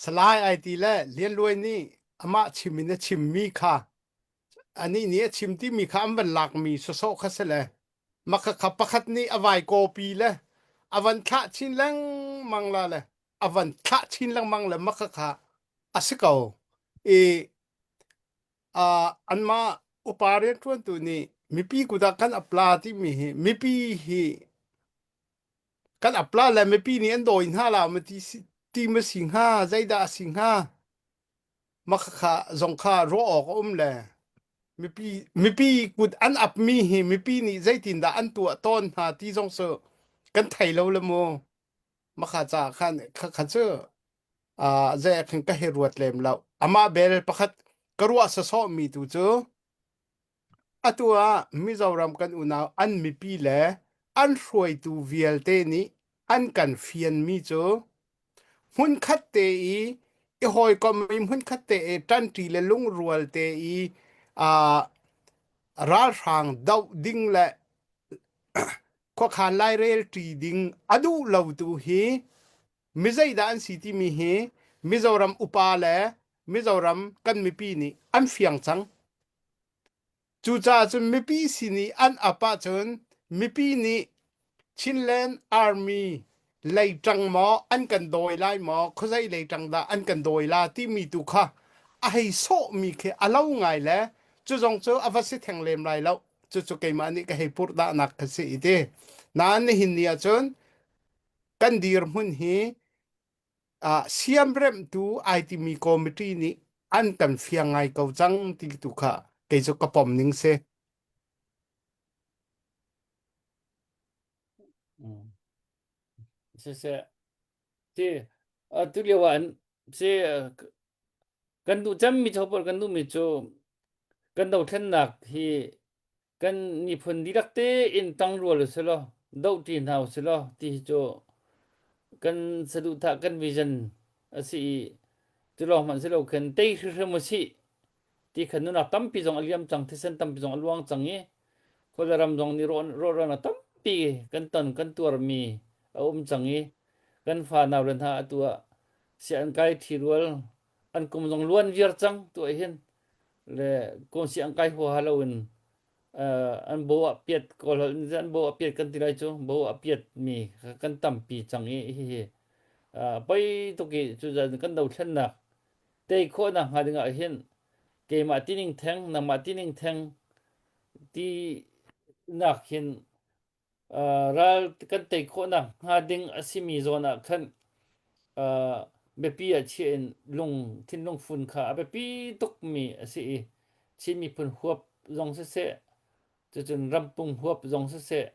slide it la lien loi ni ama chimin na chim mi kha ani ni chim ti mi kha am ban lak mi so so kha se le ma kha kha pakhat ni awai ko pi le avan kha chin lang mangla le avan kha chin lang mang le makha kha asikao e anma upare tuan tu ni mipi kuda kan apla ti mi hi mipi hi kan apla le mipi ni endo in hala ma ti ma singha zaida singha makha zongkha ro ok le mipi kut an ap mi hi mipi ni zaitin da an tu ton ha ti zong so kan thai lo le mo makha cha khan kha che zai khan ka he ruat lem lo ama bel pakhat karwa sa so mi tu chu atua mizoram kan una an mipi le an roi tu vialte ni an kan fian mi chu hun khat te i hoi kom mi hun khat te tan ti le lung rual te a ral rang dau ding le ko khan lai rel ti ding adu lo tu hi mizai da an siti mi hi mizoram upa le mizoram kan mi pi ni an fiang chang chu cha chun mi pi si ni an apa chun mi pi ni chinland army lei tang mo an kan doi lai mo khozai lei tang da an kan doi la ti mi tu kha a hei so mi khe alau ngai le chu jong chu avasi theng lem lai lo chu chu ke ma ni ka hei pur da nak ka si ite nan ni hin nia chun kan dir mun hi siam rem tu ITM committee ni an kan fiang ngai kau chang ti tu kha ke chu ka pom ning se
sẽ thì tu liệu an sẽ cần đủ chăm mi cho bor cần đủ mi cho cần đầu thân nạc thì cần nhị phần đi đặc tế in tăng rồi sẽ lo đầu tiền nào sẽ lo thì cho cần sẽ đủ thà cần vision sĩ tu lo man sẽ lo cần tây sự một sĩ thì cần nó tâm pi dòng aliam chẳng thế sen tâm pi dòng aluang chẳng nhé có là ram dòng ni ro na tâm pi cần tuar mi chẳng nhé cần pha nào lần ha tua sẽ ăn cái thì luôn ăn cùng dòng luôn việc chẳng tuổi hiền le con sẽ ăn cái hoa Halloween ăn bố appiet có là ăn bố appiet cần tí lại chú bố appiet mi cần tầm pi chẳng ý bây tôi kì chú giờ cần đầu thân nè tây khó nè hai đứa ngại hiền cái mà tin ninh thang nằm mà tin ninh thang tí nạc hiền ra cần tây khó nè hai đứa asimi zona nè khăn be pi a chen lung tin lung fun kha be pi tok mi si chi mi phun huap zong se chu chun rampung huap zong se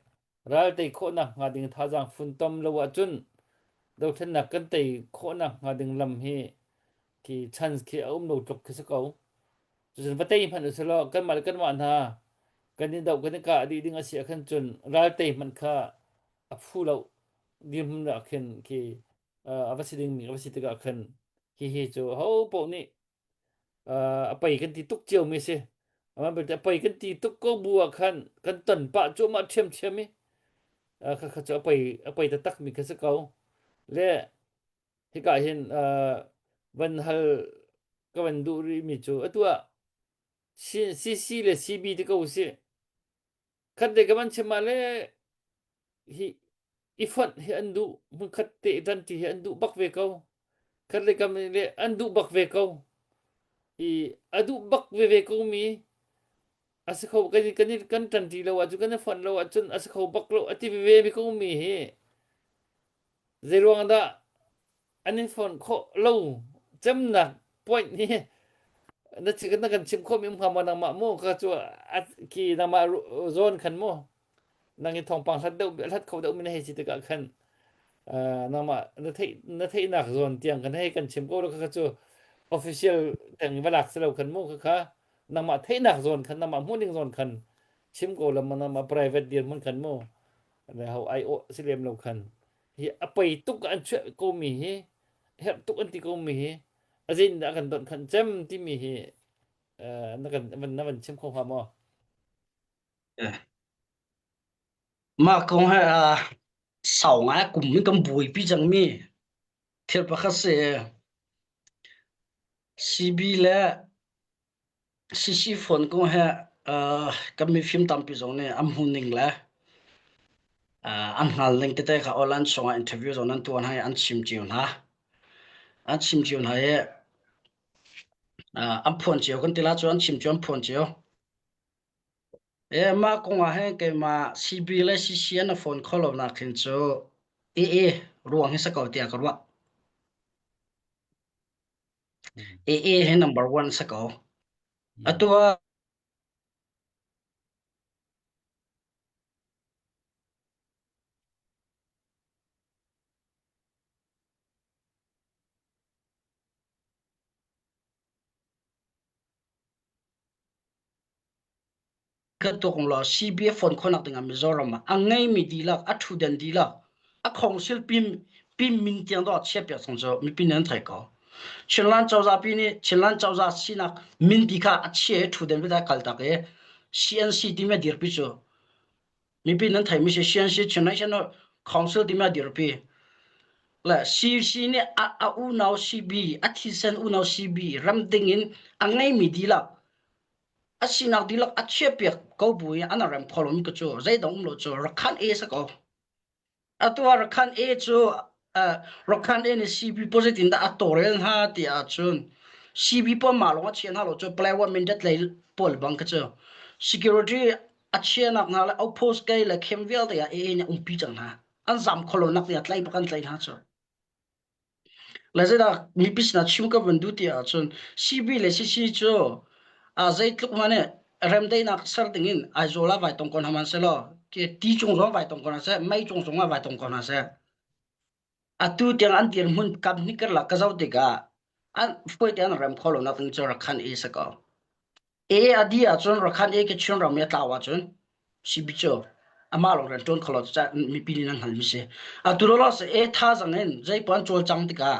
ral te kho na nga ding tha jang fun tom lo wa chun do then na kan te kho na nga ding lam hi ki chance ki no tok ke se ko chu chun patei phan se lo kan ma na kan ni dau kan ka di ding a sia khan chun ral te man kha a phu lo dim na khen ki avasiding mi avasitiga khan hi chu ho po ni apai kan ti tuk chiu mi se ama be apai kan ti tuk ko bua khan kan tan pa chu ma chem mi kha kha chu apai ta tak mi ka se ko le hi ka hin van hal ka van du ri mi chu atua si le cb ti ko se khat de ka man chema le hi ifat hi andu mun khat te dan ti hi andu bak ve ko khat le kam le andu bak ve ko i adu bak ve ko mi asikho kan tan ti lo aju kan fan lo achun asikho bak lo ati ve ko mi he zero da anin fon kho lo cham na point ni na chi kan chim kho mi ma na ma mo ka chu ki na ma zone khan mo nang i thong pang hat deuh hat kho deuh min he chi te ka khan nama na thei nak zon tiang kan he kan chim ko ka chu official tang balak selo kan mo kha nama thei nak zon khan nama muning zon khan chim ko lam nama private deal mun kan mo na how I o silem lo khan hi apai tuk an che ko mi hi hep tuk an ti ko mi hi azin da kan don khan chem ti mi hi na kan man chim ko ha mo
mà cũng hay sau ngay cùng mình cầm bùi pi chẳng mi thiệt bác sĩ CB là CC phone cũng hay cầm mi phim tạm pi giống này âm hồn ninh là an hal link te kha online songa interview zon an tuan hai an chim chiun hai an phone chiu kan tila chu an chim chu an phone chiu ma kong a he ke ma CB le CC an phone call na khin chu ruang hi sakau tia karwa he number 1 sakau atua ka tokong lo CB phone khonak tinga Mizoram angai mi dilak athu den dilak a council pim min tiang do che pya song zo mi pin an thai ko chinlan chawza pi ni chinlan chawza sinak min dikha a che thu den da kal ta ke CNC ti me dir pi chu mi pin an thai mi se CNC chinai chano council ti me dir pi la CC ni a u now CB a thi sen u now CB ram ding in angai mi dilak asinak dilak achepek ko bui anaram kholom ko chu zai dong lo chu rakhan e sa ko atwa rakhan e chu rakhan e ni CB positive da atorel ha ti a chun CB po malo chen ha lo chu play 1 minute le pol bang ka chu security achia nak na la outpost kai la khemvel da e ni umpi chang ha an zam kholo nak ya tlai bakan tlai ha chu la zai da mi pisna chim ka bandu ti a chun CB le CC chu zai tluk mane rem dei nak sar dingin aizola vai tong kon haman selo ke ti chung ro vai tong kon ase mai chung chung vai tong kon ase atu tiang an tir mun kam ni ker la ka zau de ga an foi tiang rem kholo na ting chora khan e sa ko adi a chon ro khan e ke chun ram ya ta wa chun si bi cho ama lo ran ton kholo cha mi pili nang hal mi se atu ro se tha jang en zai pon chol chang ti ka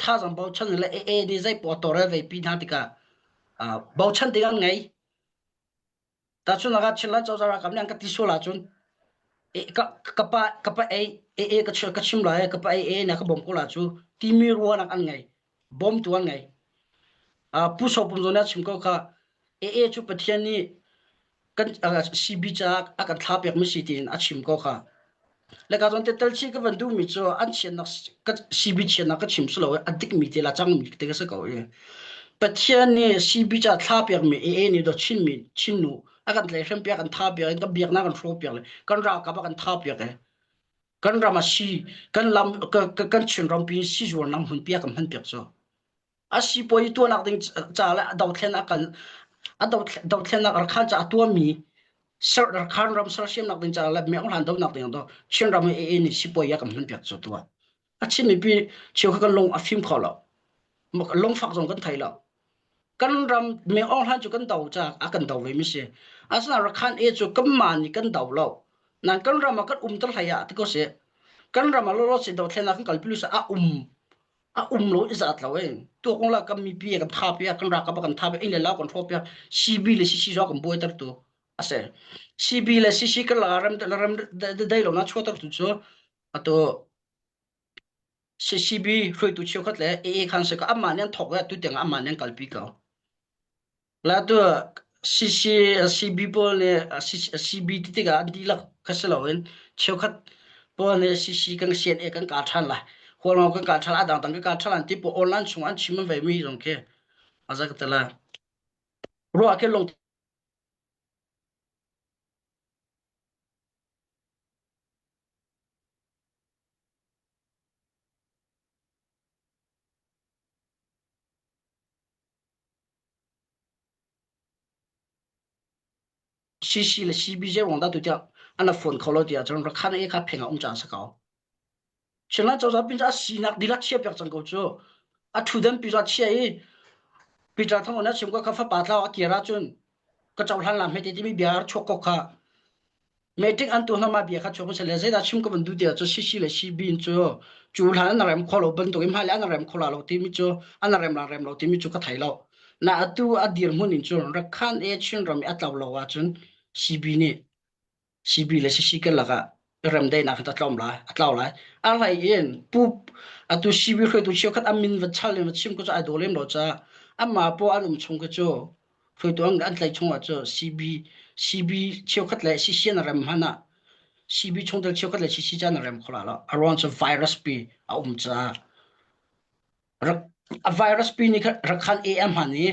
tha jang bau chan le ni zai po to re ve pi na ti ka bau chan ti gang ngai ta chun naga chilla chaw ra kam nyang ka ti so la chun ka pa ka chho ka chim la ka pa na ka bom ko la chu ti mi ro na an ngai bom tu an ngai pu so pum zona chim ko kha chu pathian ni kan CB cha akan tha pek mi sitin a chim ko kha le ka zon te tel chi ka ban du mi cho an chen na ka CB chen na ka chim su lo adik mi te la chang mi te ka sa ko ye pathian ni CB cha tha pek mi ni do chin nu akan tle hem pek an tha pek ka biak na kan thro pek le kan ra ka ba kan tha pek e kan ra ma si kan lam kan chin ram pi si jor nam hun pek kan han pek so a si poi tu nak ding cha la daw thlen akan daw thlen nak ar khan cha tu mi sar ar khan ram sar sim nak ding cha la me han daw nak ding do chin ram ni si poi ya kan han pek so tu a chin mi pi chiu ka long a phim kholo long phak jong kan thai la kan ram me ong han chu kan daw cha a kan daw ve mi se asna ra khan chu kam man ni kan daw lo nan kan ram kan tar haya ti ko se kan ram lo se daw thlen kan kal pilu sa lo izat lo en to kong la kam mi pi kan tha pi kan ra ka ba kan tha be in le la kon tho pi CB le CC zo kan boi tar tu ase CB le CC kan la ram dai lo na chho tar tu cho ato CB hroi tu chiu khat le khan se ka amma nen thok ya tu teng amma nen kal pi ka la tu CB pol ne CB ti ga di la khaselo en chiu khat pol ne CC kan sen kan ka than la hol ma kan ka than adang tang ka than an ti po online chung an chim ve mi rong ke aza ka tala ro ake long CC le CB je rong da tu tia ana phone kholo tia chang ra khan e kha phenga cha sa ka chela chaw za pin cha sinak dilak che pek chang ko chu a thu dan pi za che e pi cha thong na chim ko kha fa pa tla a kira chun ka chaw hlan lam he ti mi biar chok ko kha meeting an tu na ma bia kha chok se le zai da chim ko ban du tia chu CC le CB in chu hlan na ram kholo ban to im ha la na ram khola lo ti mi chu an ram la ram lo ti mi chu ka thai lo na atu adir mun in chu ra khan e chin ram atlaw lo wa chun CB ni CB le CC ka laga ram dai na kha tlaw la atlaw la a lai yen pup atu CB khoi tu chiu khat amin va chal le chim ko cha idolem lo cha amma po anum chung ka chu khoi tu ang an tlai chung wa chu CB chiu khat le CC na ram hana CB chung del chiu khat le chi chi cha na rem khola la around the virus pi a cha a virus pi ni rakhan am hani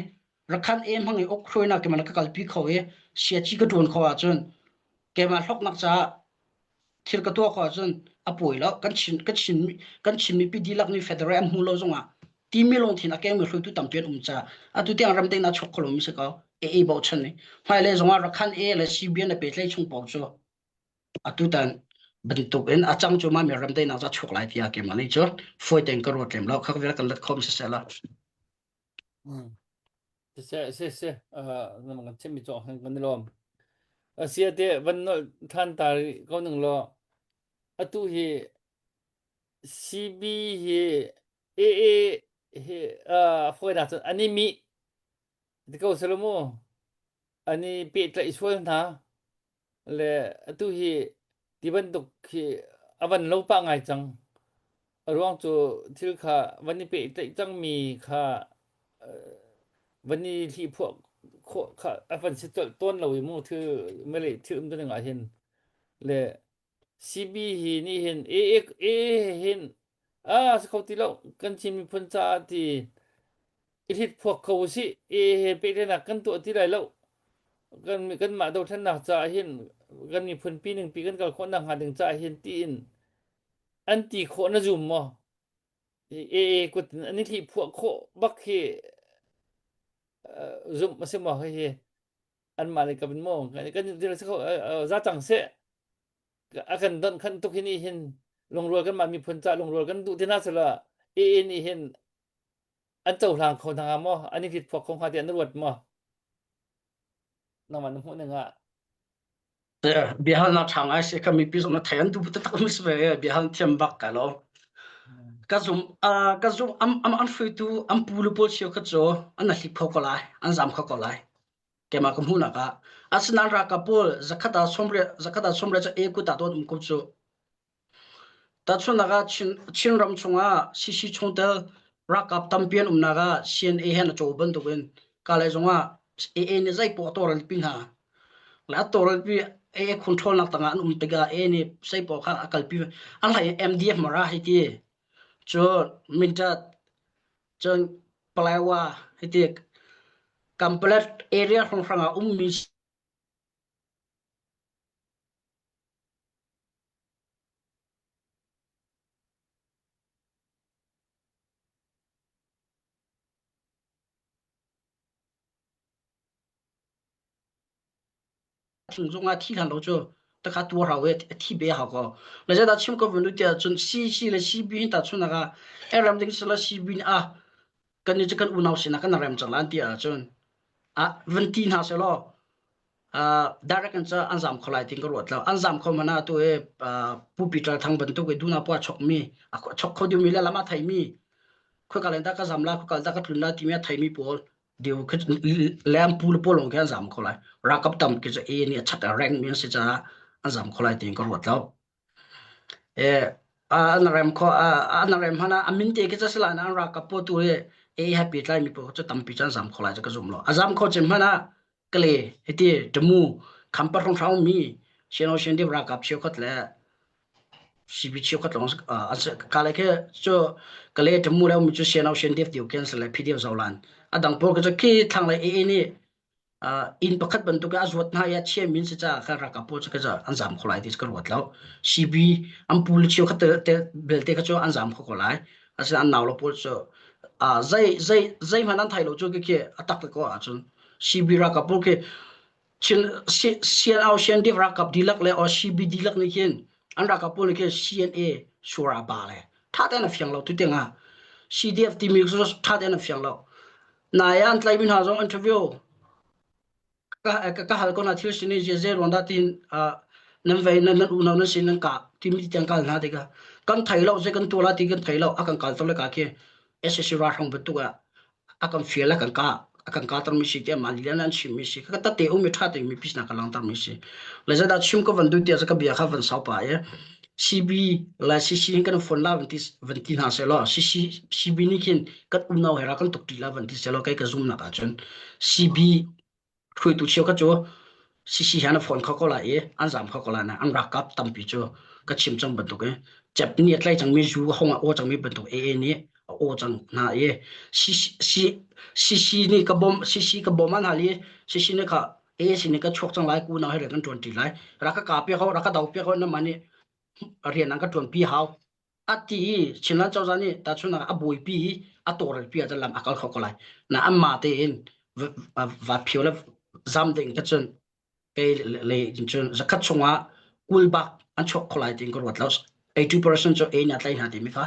rakhan am hangi okhroi na ke man ka kalpi khowe sia chi ka don khawa chun ke ma hlok nak cha thil ka to khawa chun apoi la kan chin mi pi dilak ni federal am hu lo zonga ti mi long thin a ke mi hloi tu tam pian cha atu tiang ram te na chok kholo mi se ka e bo chen ni phai le zonga rakhan e le CB na pe tlai chung pau cho atu tan bentuk en achang chu ma mi ram te na cha chok lai tia ke mani cho foi ten ka ro tlem lo khak ver kan lat khom se la
se nam kan chemi cho han kan lom asia te van no than ta ko nang lo atu hi CB hi AA hi foi na ani mi de ko salomo ani pe tla iswal na le atu hi ti ban duk hi avan lo pa ngai chang arwang chu thil kha vani pe tla chang mi khaวันนี้ที่พวกข้าฟันสิต้นเราอยู่มู่ถือไม่เลยถือตัวหนึ่งเห็นเลยซีบีนี่เห็นเอเห็นสกอติเรากันชิมีพันจาที่อิทธิพวกเขาสิเห็นไปได้หนักกันตัวที่ไรแล้วกันมาดูท่านหนักจ่าเห็นกันมีพันปีหนึ่งปีกันกับคนหนักหาถึงจ่าเห็นตีนอันตีโคนะจุ่มมั้กดอันนี้ที่พวกโคบักเฮzoom masih mau he an malik kan mo kan dia sekau zatang se akan don kan tuk ini hin longrol kan ma mi phuncha longrol kan du tina sala ni hin an chau hlang khon thanga mo ani thit phok khong ha ti an ruat mo naman hu nga
bihal na thang ai se ka mi pi na thayan tu ta tak mis ve bihal thiam bak ka lo ka zoom am fui tu am pulu pol chio ka cho an na hlik phok lai an zam kha ko lai ke ma kum hu na ka asnan ra ka pol zakata somre cha e ku ta to ko chu ta chu na ga chin ram chunga sisi chung tel ra kap tam pian na ga cn e hen cho ban to ben ka le zonga e ni zai po to ral pin ha la to ral pi e control na tanga te ga e ni sai po kha akal pi an lai mdf mara hi ti cho minta chon palawa hiti complete area from franga mi zonga thi han lo cho ta kha tu ra we thi be ha ko la ja da chim ko vun ti chun si le si bi ta chuna ga eram ding sala si bin kan ni kan unau sina kan ram chang lan ti chun venti na se lo direct kan cha anzam kholai ting ko rot la anzam kho mana tu e pu pital thang ban tu ke duna pa chok mi chok kho di mi la lama thai mi kho ka len ta ka zamla kho ka ta ka thunna ti me thai mi pol điều cái lam pul polong cái giảm khó lại ra cấp tầm cái gì ni chắc là rank miếng sẽ ra giảm khó lại tiền có luật đâu anh làm hana amin te cái gì là anh ra cấp po tu happy time mi po cho tầm pi chan giảm khó lại cho cái zoom lo giảm khó chém hana cái lệ thì demu kampar không sao mi xin đi ra cấp chiếu khát lẽ CB chiếu khát long cái này cái cho cái lệ demu là mi cho xin đi điều kiện là PDF giao lan adang por ka ki thang lai ni in pakhat ban tu ka azwat na ya che min se cha kha ra ka po cha ka ja anjam kholai dis ka wat law CB am pul chiu kha te belte ka cho anjam kho lai asa an naw lo po cho zai manan thai lo cho ke atak ko a chun CB ra ka po ke chin sian div ra ka dilak le o CB dilak ni kin an ra ka po le ke CNA shura ba le tha ta na fyang lo tu te nga CDF ti mi so tha ta na fyang lo nãy anh lấy mình hazong interview các hal con athil sini je ronda tin nam ve nan unaw na sin ka tim ti tang kal na de ka kan thailo je kan tola ti kan thailo akan kal tole ka ke ssc ra hong betu ga akan fiela kan ka tar mi si te man lian an chim mi si ka ta te o mi tha te mi pisna ka lang tar mi si le za da chim ko van du ti ka bia kha van sau pa ye CB la CC kan phone la 20 ha se lo CB ni kin kat unaw hera kan tok ti la 20 se lo kai ka zoom na ka chon CB khui tu chiu ka cho sisi hana phone kho ko la e an jam kho ko la na an rakap tam pi chu ka chim chang ban tu ke chap ni atlai chang mi ju honga o chang mi ban tu e ni o chang na e sisi ni ka bom sisi ka bom an hali sisi ni ka e sini ka chok chang lai ku na he kan 20 lai raka ka pe ko raka dau pe ko na mani rian an ka 20 hau ati chinan chaw jani ta chuna aboi pi ator pi a lam akal kho ko lai na amma te in va phiola zam ding ka chun cái lệ chun zakat chunga kulbak an chok kholai ting ko wat los 80% cho e na tlai na ti mi kha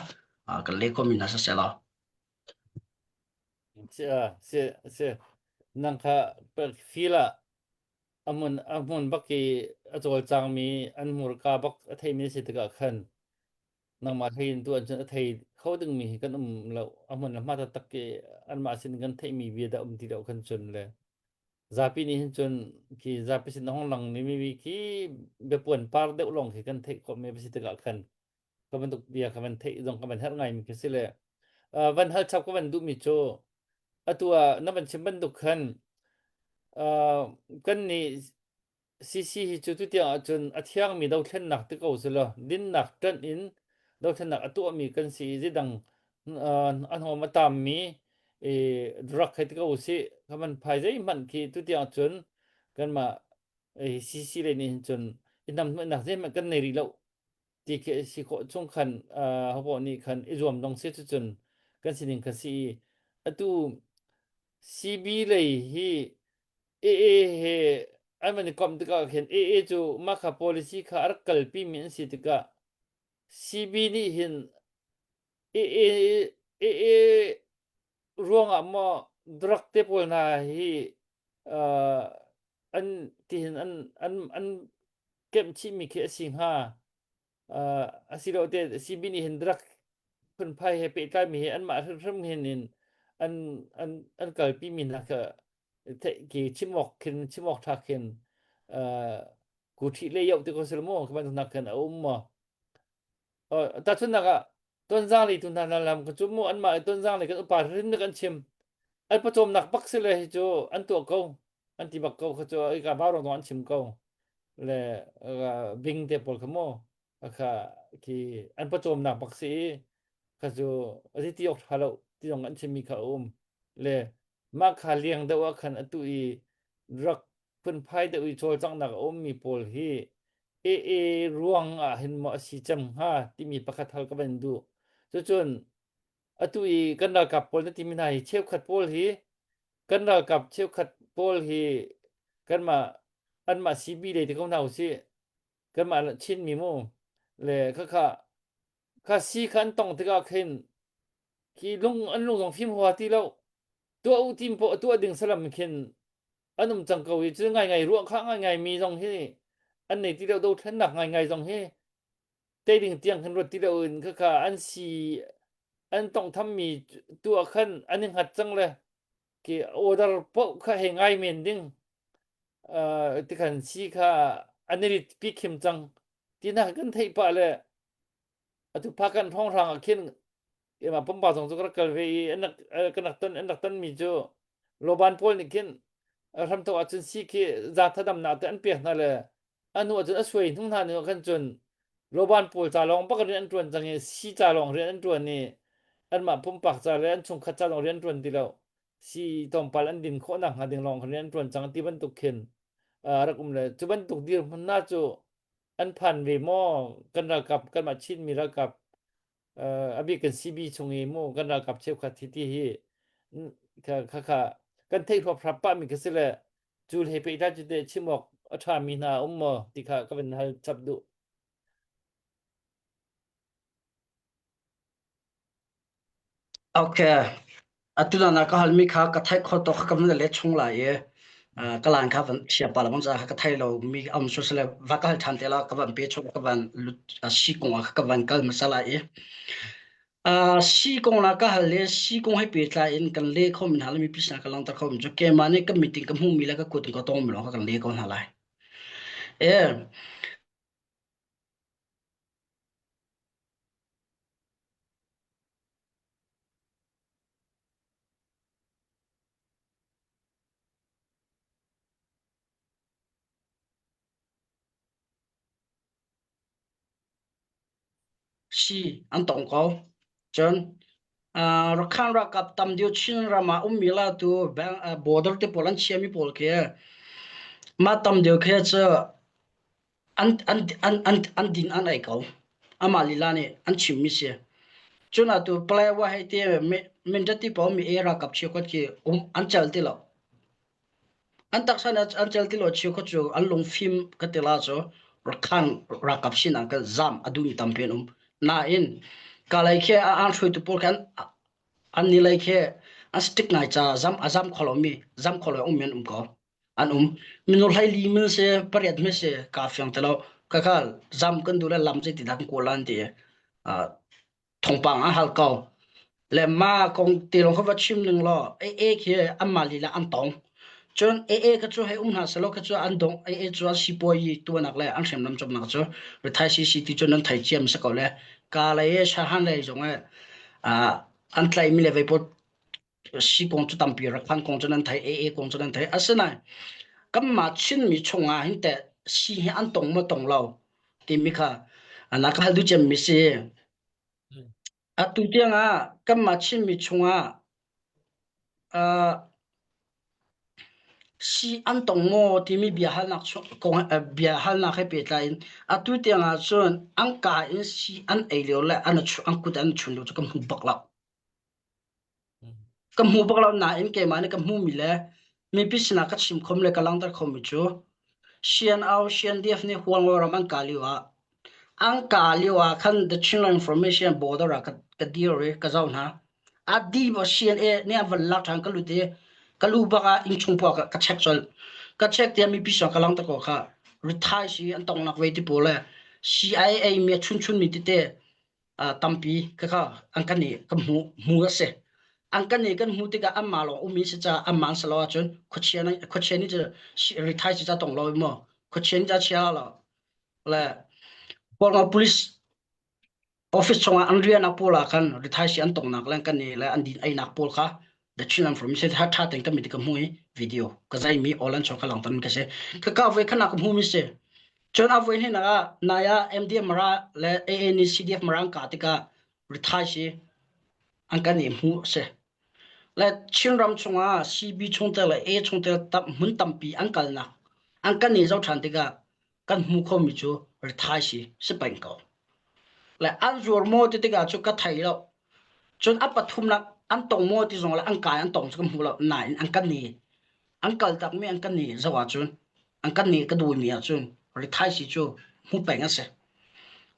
kan le ko min na sa sela
se nang kha per fila amun baki achol chang mi an mur ka bak athei mi se taka khan nang ma thein tu an chen athei khoding mi kan lo amun ma ta tak ke an ma sin kan thei mi vi da ti da khan chun le zapi ni hin chun ki zapi sin hong lang ni mi ki be pon par de long ki kan thei ko me bi se taka khan ka man tuk bia ka man thei dong ka man har ngai mi ke se le van hal chap ka man du mi cho atua na man chim ban du khan kan ni CC hi chu tu tia chun athiang mi do thlen nak te ko selo din nak tan in do thlen nak atu mi kan si ji dang an ho ma tam mi e drak khet ko si kaman phai jai man ki tu tia chun kan ma e CC le ni chun inam nak je ma kan nei ri lo ti ke si ko chung khan ho bo ni khan i zom dong se chu chun kan sining ka si atu CB le hi e he ai mani kom tika khen chu ma kha policy kha ar kal pi min si tika CB ni hin e ruang amma drak te pol na hi an ti hin an kem chi mi khe sing ha asiro te CB ni hin drak phun phai he pe ta mi he an ma ram hin in an kal pi min la kha te ki chimok khin chimok tha khin cụ thị lệ dậu thì có sự mua các bạn nạc cần ôm mà ta chun naka tuần giang thì tuần nào làm cái chỗ mua ăn mà tuần giang thì cái bà rinh được ăn chim ăn bắt chôm nạc bắc sẽ là chỗ ăn tuột câu ăn thì bạc câu cái chỗ cái bao đồng ăn chim câu là bing te pol kamo ka ki ăn bắt chôm nạc bắc sẽ cái chỗ ở tí học hello tí dòng ăn chim mi ka le mà khá liang đâu khăn ăn tụi rak phun phai de chol chang nak mi pol hi ruang a hin mo si cham ha ti mi pakhat hal ka ban du chu chun atui kan ra kap pol na ti mi nai cheu khat pol hi kan ra kap cheu khat pol hi kan ma an ma si bi le ti ko nau si kan ma chin mi mo le kha si khan tong ti ka khin ki lung an lung dong phim hwa ti lo tua u tim po tua ding salam khin anum chang ko wi chu ngai ngai ruộng khác ngai ngai mi dong hi anh này tí đâu đâu thân nặng ngày ngày dòng he tây đình tiếng khăn ruột tí đâu cả anh si anh tổng thăm mi tua khăn anh nhưng hạt chăng là cái order bộ khá hệ ngay miền đinh thì khăn si khá anh ấy bị kim chăng tí nào cần thấy bà là tu pakan phong rang akin mà bấm bao dòng cho các cái anh đặc tân mi cho loban pol ni kin ram to achun si ki za thadam na te an pe na le anu achun aswei thung na ne kan chun loban pol cha long pak ren an tuan chang e si cha long ren an tuan ni an ma pum pak cha ren chung khat cha long ren tuan ti lo si tom pal an din kho na ha ding long ren tuan chang ti ban tu khen rakum le chu ban tu dir mun na chu an phan ve mo kan ra kap kan ma chin mi ra kap abi kan CB chung e mo kan ra kap cheu khat ti ti hi kha kan thei phop phap pa mi ke le chul he pe ta chu te chimok atha mi na ummo ti kha ka ben hal chap du
okay atuna na ka halmi kha ka thai kho to kha kam le chung la ye ka lan kha van sia pa la mon za ka thai lo mi am so sele va ka than te la ka van pe chok ka van si kong ka van kal masala ye si kong la ka hal le si kong hai pe tla in kan le kho min hal mi pisna ka lang ta kho jo ke mane ka meeting ka hum mi la ka ko ka tong mi lo ka kan le ko na lai e si an tong ko chon rakhan ra kap tam dio chin ra ma mila tu border te polan chiami pol ke ma tam dio khe cha an din an ai ko ama lila ne an chim mi se chuna tu play wa hai te min ti po mi era kap chi ko ki an chal ti lo an tak sana an chal ti lo chi ko chu an long film ka te la cho rakhan ra kap sin an ka zam adu ni tam pen na in ka lai khe an thui tu pol kan an ni lai khe an stick nai cha azam kholomi zam kholo men ko an minul hai li min se pariat me se ka fyang telo ka khal zam kan du la lam je ti dak ko lan ti a thong pang a hal ko le ma kong ti long khawa chim ling lo e khe amma li la an tong chon ka chu hai na salo ka chu an dong chu si poi tu nak le an sem nam chom nak chu re thai si ti chon an thai chiam sa ko le ka le sha han le jong a an tlai mi le ve pot si kong chu tam pi ra khan kong chu nan thai kong chu nan thai asana kam ma chin mi chonga hin te si he an tong ma tong lo ti mi kha ana ka du chem mi se a tu tiang a kam ma chin mi chonga a si an tong mo ti mi bia hal nak ko bia hal nak he pe tain a tu tiang a chon an ka in si an ei lo la an chu an ku dan chun lo kam hu bak la kam hu bak la na in ke ma ne kam hu mi le mi pisna ka chim khom le ka lang tar khom mi chu sian au sian def ni huang lo ram an ka liwa ang ka liwa khan the channel information border ka diore ka zau na a di bo sian ne aval la thang ka lu te ka lu ba ka in chung po ka check chol ka check te mi pisang ka lang ta ko kha retire si an tong nak we ti pole CIA mi chun mi ti te tampi ka kha ang ka ni ka mu se ang ka ni kan mu ti ka amma lo umi se cha amman sa lo chun khu chen ni retire si cha tong lo mo khu chen cha chia lo la pol police office chonga andria na pola kan rithai si an tong nak lang kan ni la an din ai nak pol kha the chilam from se tha teng ta mi ka hui video ka zai mi olan chok lang tan ka se ka ve khana ka hu mi se chon a ve na na ya MDM mara la ANI CDF marang ka ti ka rithai si an kan ni hu se la chinram chonga CB chongta la A chongta tam mun tampi an kal na an kan ni zau than ti ka kan hu kho mi chu rithai si se pen ko la an zur mo ti ga chu ka thai lo chun a pathum nak an tong mo ti zong la an kai an tong chu mu lo nai an kan ni an kal tak mi an kan ni zawa chun an kan ni ka du mi a chun ri thai si chu mu pe nga se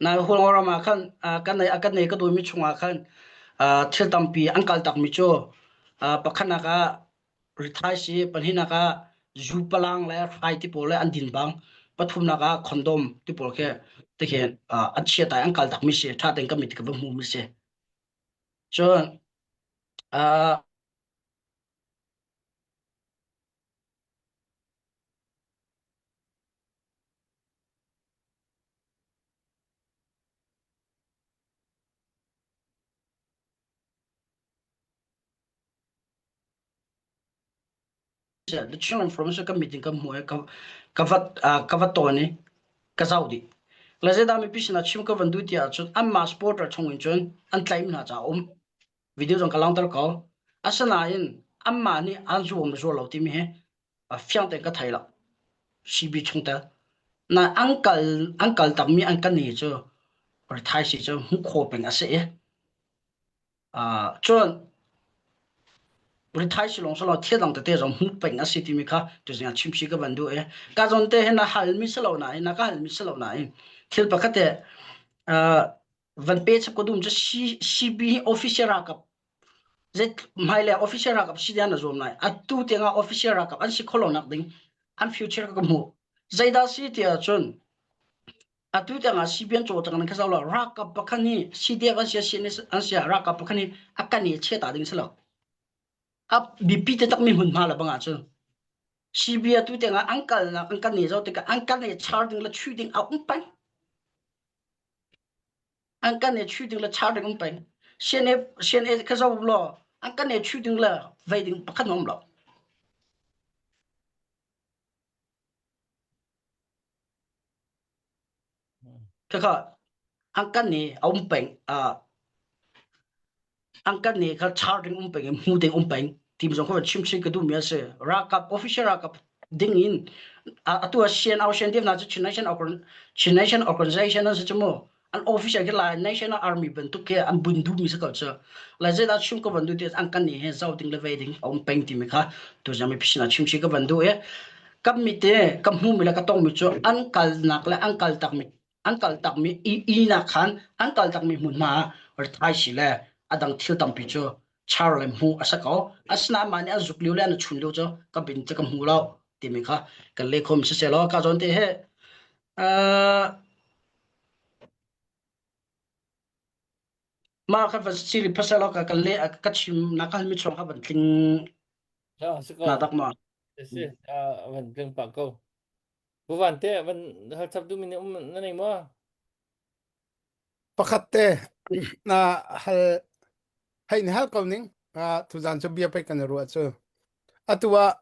na hol ngora ma khan kan nei ka du mi chunga khan thil tam pi an kal tak mi chu pakhana ka ri thai si panhina ka zu palang la fai ti pole an din bang pathum na ka khondom ti pol khe te khen an chia tai an kal tak mi se tha teng ka mi ti ka mu mi se chon the channel information ka meeting ka mu ka vat to ni ka zaudi la je da mi pisna chim ka vandu ti a chon an ma sport ra chong in chon an tlaim na cha video jong ka lang tar ko asana in amma ni an zu om zo lo ti mi he a fyang te ka thai la cb chung ta na uncle tak mi an kan ni cho or thai si cho hu kho peng ase chon thai si long so lo thia dang te jong hu peng ase ti mi kha to jing chim si ka vandu ka jon te he na hal mi se lo na ka hal mi se lo na thil pa khate van page ko dum cho cb official ra ka z maile official ra ka si dia na zom na atu te nga official ra ka an si kholo nak ding an future ka mu zaida si ti a chon atu te nga cbn cho chang na ka lo ra ka pakhani cd ka sia an sia ra ka pakhani akani che ta ding se lo up bp te tak mi hun ma la banga chon cb atu te nga uncle na uncle ni zo te ka uncle ni charging la chu ding out pai uncle ni chu ding la charging pai sian e ka zo lo uncle ni chu ding la vai ding pakhan om lo ka angkan ni peng angkan ni kal charting peng mu ding peng tim jong ko chim chim ka du mi ase rakap official rakap ding in atu asian ocean div na chu nation organization na chu mo an official ke la national army bentuk ke an bundu mi sa culture la je da chim ko bandu te angkan ni he zau ding le veding peng tim kha tu jami pisina chim chim ka bandu e kam mi te kam mu mi la ka tong mi chu an kal nak la an kal tak mi i na khan an kal tak mi mun ma or thai si le adang thil tam pi chu char le mu asa ko asna ma ne azuk liu le na chun liu chu ka bin che kam hu lo ti mi kha ka le khom se se lo ka jon te he ma kha fa sili phasa lo ka le ka chim na ka mi chong kha ban tling
sao sẽ
na
có
tak ma
sẽ vẫn đừng bảo câu bố bạn thế vẫn hơi sắp du mình nó này mà
pakhat te na hal hay ni hal kauning tu zan chu bia pe kan ru chu atua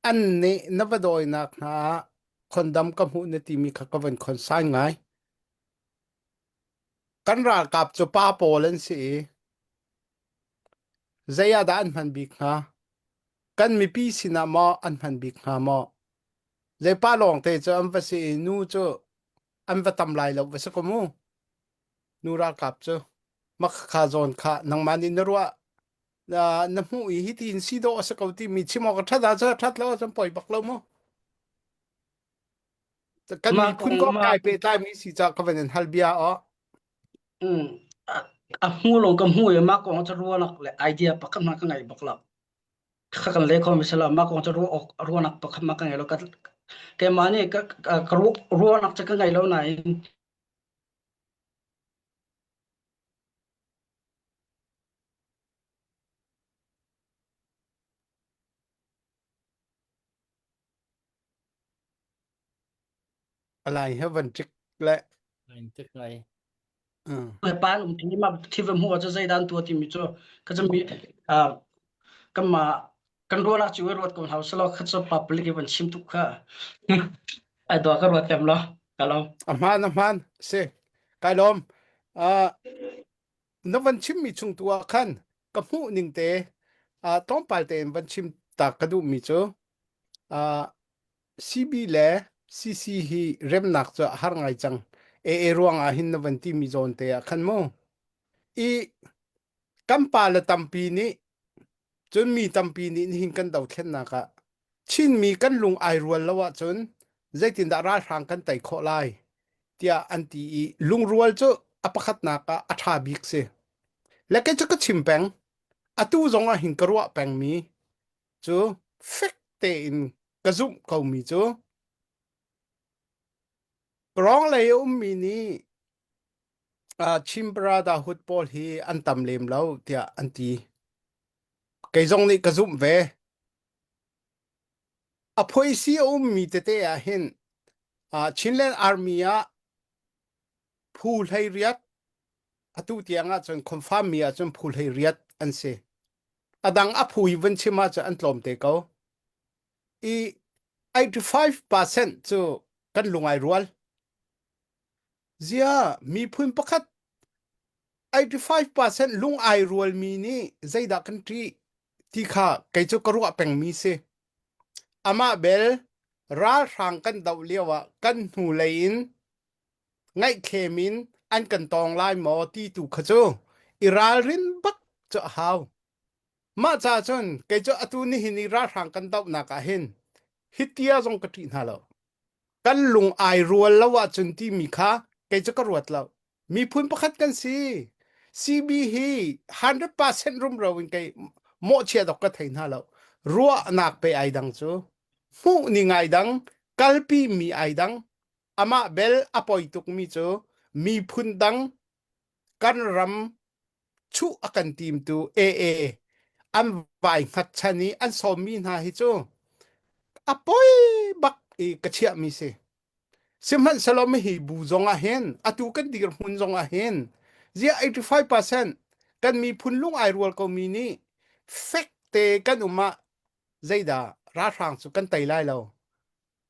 an ni navadoi nak na khondam ka mu ne ti mi kha ka van khon sai ngai kan ra kap chu pa polen si zaya da an man bi kha kan mi pi sina mo an man bi kha mo zai pa long te chu am va si nu chu an va tam lai lo va sa ko mu nu ra kap chu mak kha zon kha nang mani na ruwa na mu i hi tin si do sa ko ti mi chi mo ka thada cha that lo cham poi bak lo mo kan
ma
mi phun
kong
ko
ma
kai pe tai mi si cha ka ven hal bia o
mu long kam hu e ma kong cha ruwa nak le idea pakan ma ka ngai bak la kha kan le khom misala ma kong cha ruwa nak pakan ma ka ngai lo ka ke mani ka ruwa nak cha ka ngai lo na
alai ha van chik le
anh tức này
ไปป้านทีนี้มาที่เวมัวจะใจด้านตัวที่มีจ้ก็จะมีก็มากันรัวนักจิ๋วรวดกับเขาสลอกขัดสปับลิกิวันชิมทุกข้าไอ้ตัวก็รวดเต็มแล้วกันแล้ว
amhan se kai lom na van chim mi chung tua khan ka mu ning te tom pal te van chim ta ka du mi chu CB le CC hi rem nak cha har ngai chang e ruang a hin na van ti mi zon te khan mo i kampa la tampi ni chun mi tampi ni hin kan dau thlen na ka chin mi kan lung ai rual lawa chun zaitin da ra rang kan tai kho lai tia anti i lung rual chu apakhat na ka atha bik se leke chu ka chimpeng atu zonga hin karwa peng mi chu fek te in kazum kau mi chu rong le mi ni chimbra da hut pol hi antam lem lo tia anti kai zong ni kazum ve a phoi si mi te te a hin chinland army a phul hai riat atu tianga chon confirm mi a chon phul hai riat an se adang a phui wen chima cha an tlom te ko i 85% chu kan lungai rual zia mi phun pakhat 85% lung ai rual mi ni zaida country ti kha kai chu karwa peng mi se ama bel ra rang kan daw lewa kan hu lein ngai khemin an kan tong lai mo ti tu khacho iral rin bak cho haw ma cha chon kai cho atu ni hini ra rang kan daw na ka hin hitia jong ka ti na lo kan lung ai rual lawa chun ti mi kha kai cho ka ruat lo mi phun pakhat kan si CB hi 100% rum rawin kai mo chia dok ka thein ha lo ruwa nak pe ai dang chu hu ni ngai dang kalpi mi ai dang ama bel apoi tuk mi chu mi phun dang kan ram chu akan tim tu e an vai khat chani an som mi na hi chu apoi bak e kachia mi se simhan salom hi bu zonga hen atu kan dir hun zonga hen zia 85% kan mi phun lung ai rual ko mi ni fek te kan uma zaida ra rang chu kan tai lai lo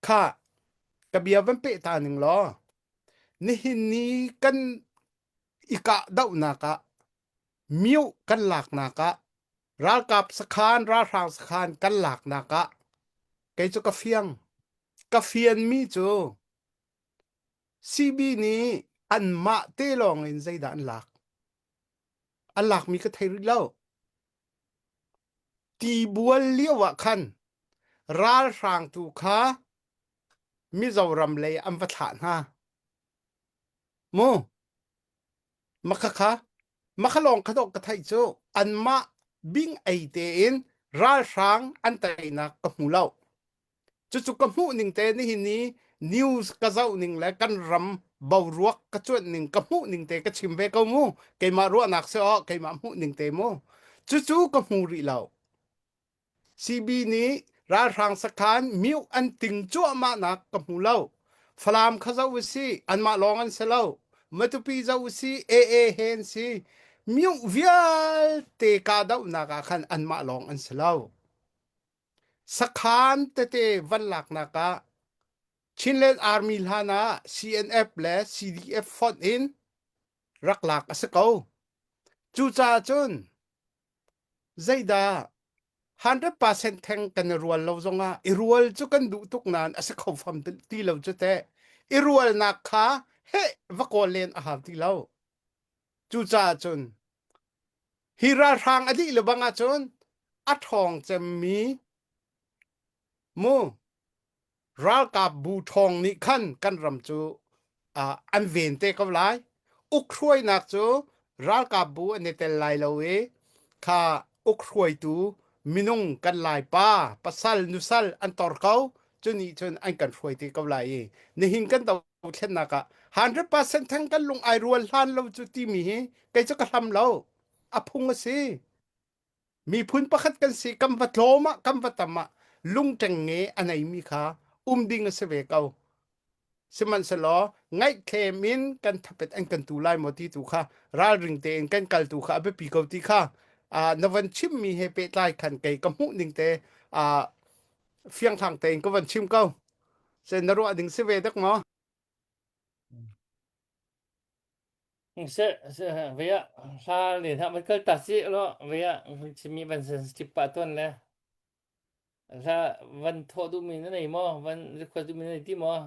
kha kabia van pe ta ning lo ni hin ni kan อีกะดาวนากะมิวกันหลักนากะรัลกับสขานรัลรางสขานกันหลักนากะเกจูกะเฟียงกะเฟียนมีจูซีบีนี้อันมาเตลองอินใจดันหลักอันหลักมีก็ไทยริเล่าตีบัวเลี้ยวะคันรัลรางตูขามิจารำเลยอัมพัฒนาโมมักคะมักลองขดกกระไทยจูอันมาบิงไอเตอินรัลรางอันไตนักกะมูเล่าจุกะมูหนึ่งเตนี่หินนี้นิวส์กะเจ้าหนึ่งและกันรำบาวรวกกะจวดหนึ่งกะมูหนึ่งเตกะชิมเบกะมูเกมารัวนักเสียเกมามูหนึ่งเตโมกะมูริเล่าซีบีนี้รัลรางสักขันมิวอันติงจัวมานักกะมูเล่าฟลามข้าเจ้าวิซีอันมาลองอันเสล่ามาตุปีเจ้าวิซีเอเฮนซีมิววิลเตกาดาวนักขันอันมาลองอันเสล่าสักขันเตเตวันหลักนักะชินเลนอาร์มิลฮานา CNF และ CDF ฟอนอินรักหลักอสกเอาจูจ่าจนใจดา100% แทงกันรัวเราจงอ่ะรัวจุกันดูทุกนานอสกเอาฟัมที่เราจะแต่รัวนักขาเฮ้วักโอเลนอาหารที่เราจูจ่าจนฮิราทางอดีตหรือบังอาจนอัดทองจะมีมูรัลกับบูทองนี่ขันกันรำจูอันเวนเตกับไลอุครวยนักจูรัลกับบูอันเนเตลไลลาเวข้าอุครวยตูมินุงกันไลป้าปัสสัลนุสัลอันตอร์เขาจนนี่จนอันกันรวยเตกับไลนี่หินกันตัวเช่นนักะ100% ทั้งกันลงไอรัวล้านเราจุดที่มีใครจะกระทำเราอพุงสิมีพุนประคัดกันสิกำวัดโลมะกำวัดตมะลุงจังเงอันไหนมีขาดิ่งเสวกเอาสมันสลอไงเคมินกันทับเป็นอันกันตูไลหมดที่ตูค่ะราริงเตนกันกัลตูค่ะไปปีกเอาที่ค่ะนวันชิมมีเฮเปตไลขันไก่กำหูหนึ่งเตเฟียงทางเตนก็วันชิมเก้าเซนนรัวดึงเสวดักหมอ
Vea, sale,มันก็ตัดสิแล้วvea, จะมีวัน18ต้นแล้วถ้าวันโทดูมีนั่นไหนมั้งวันรีควอดูมีนั่นที่มั้ง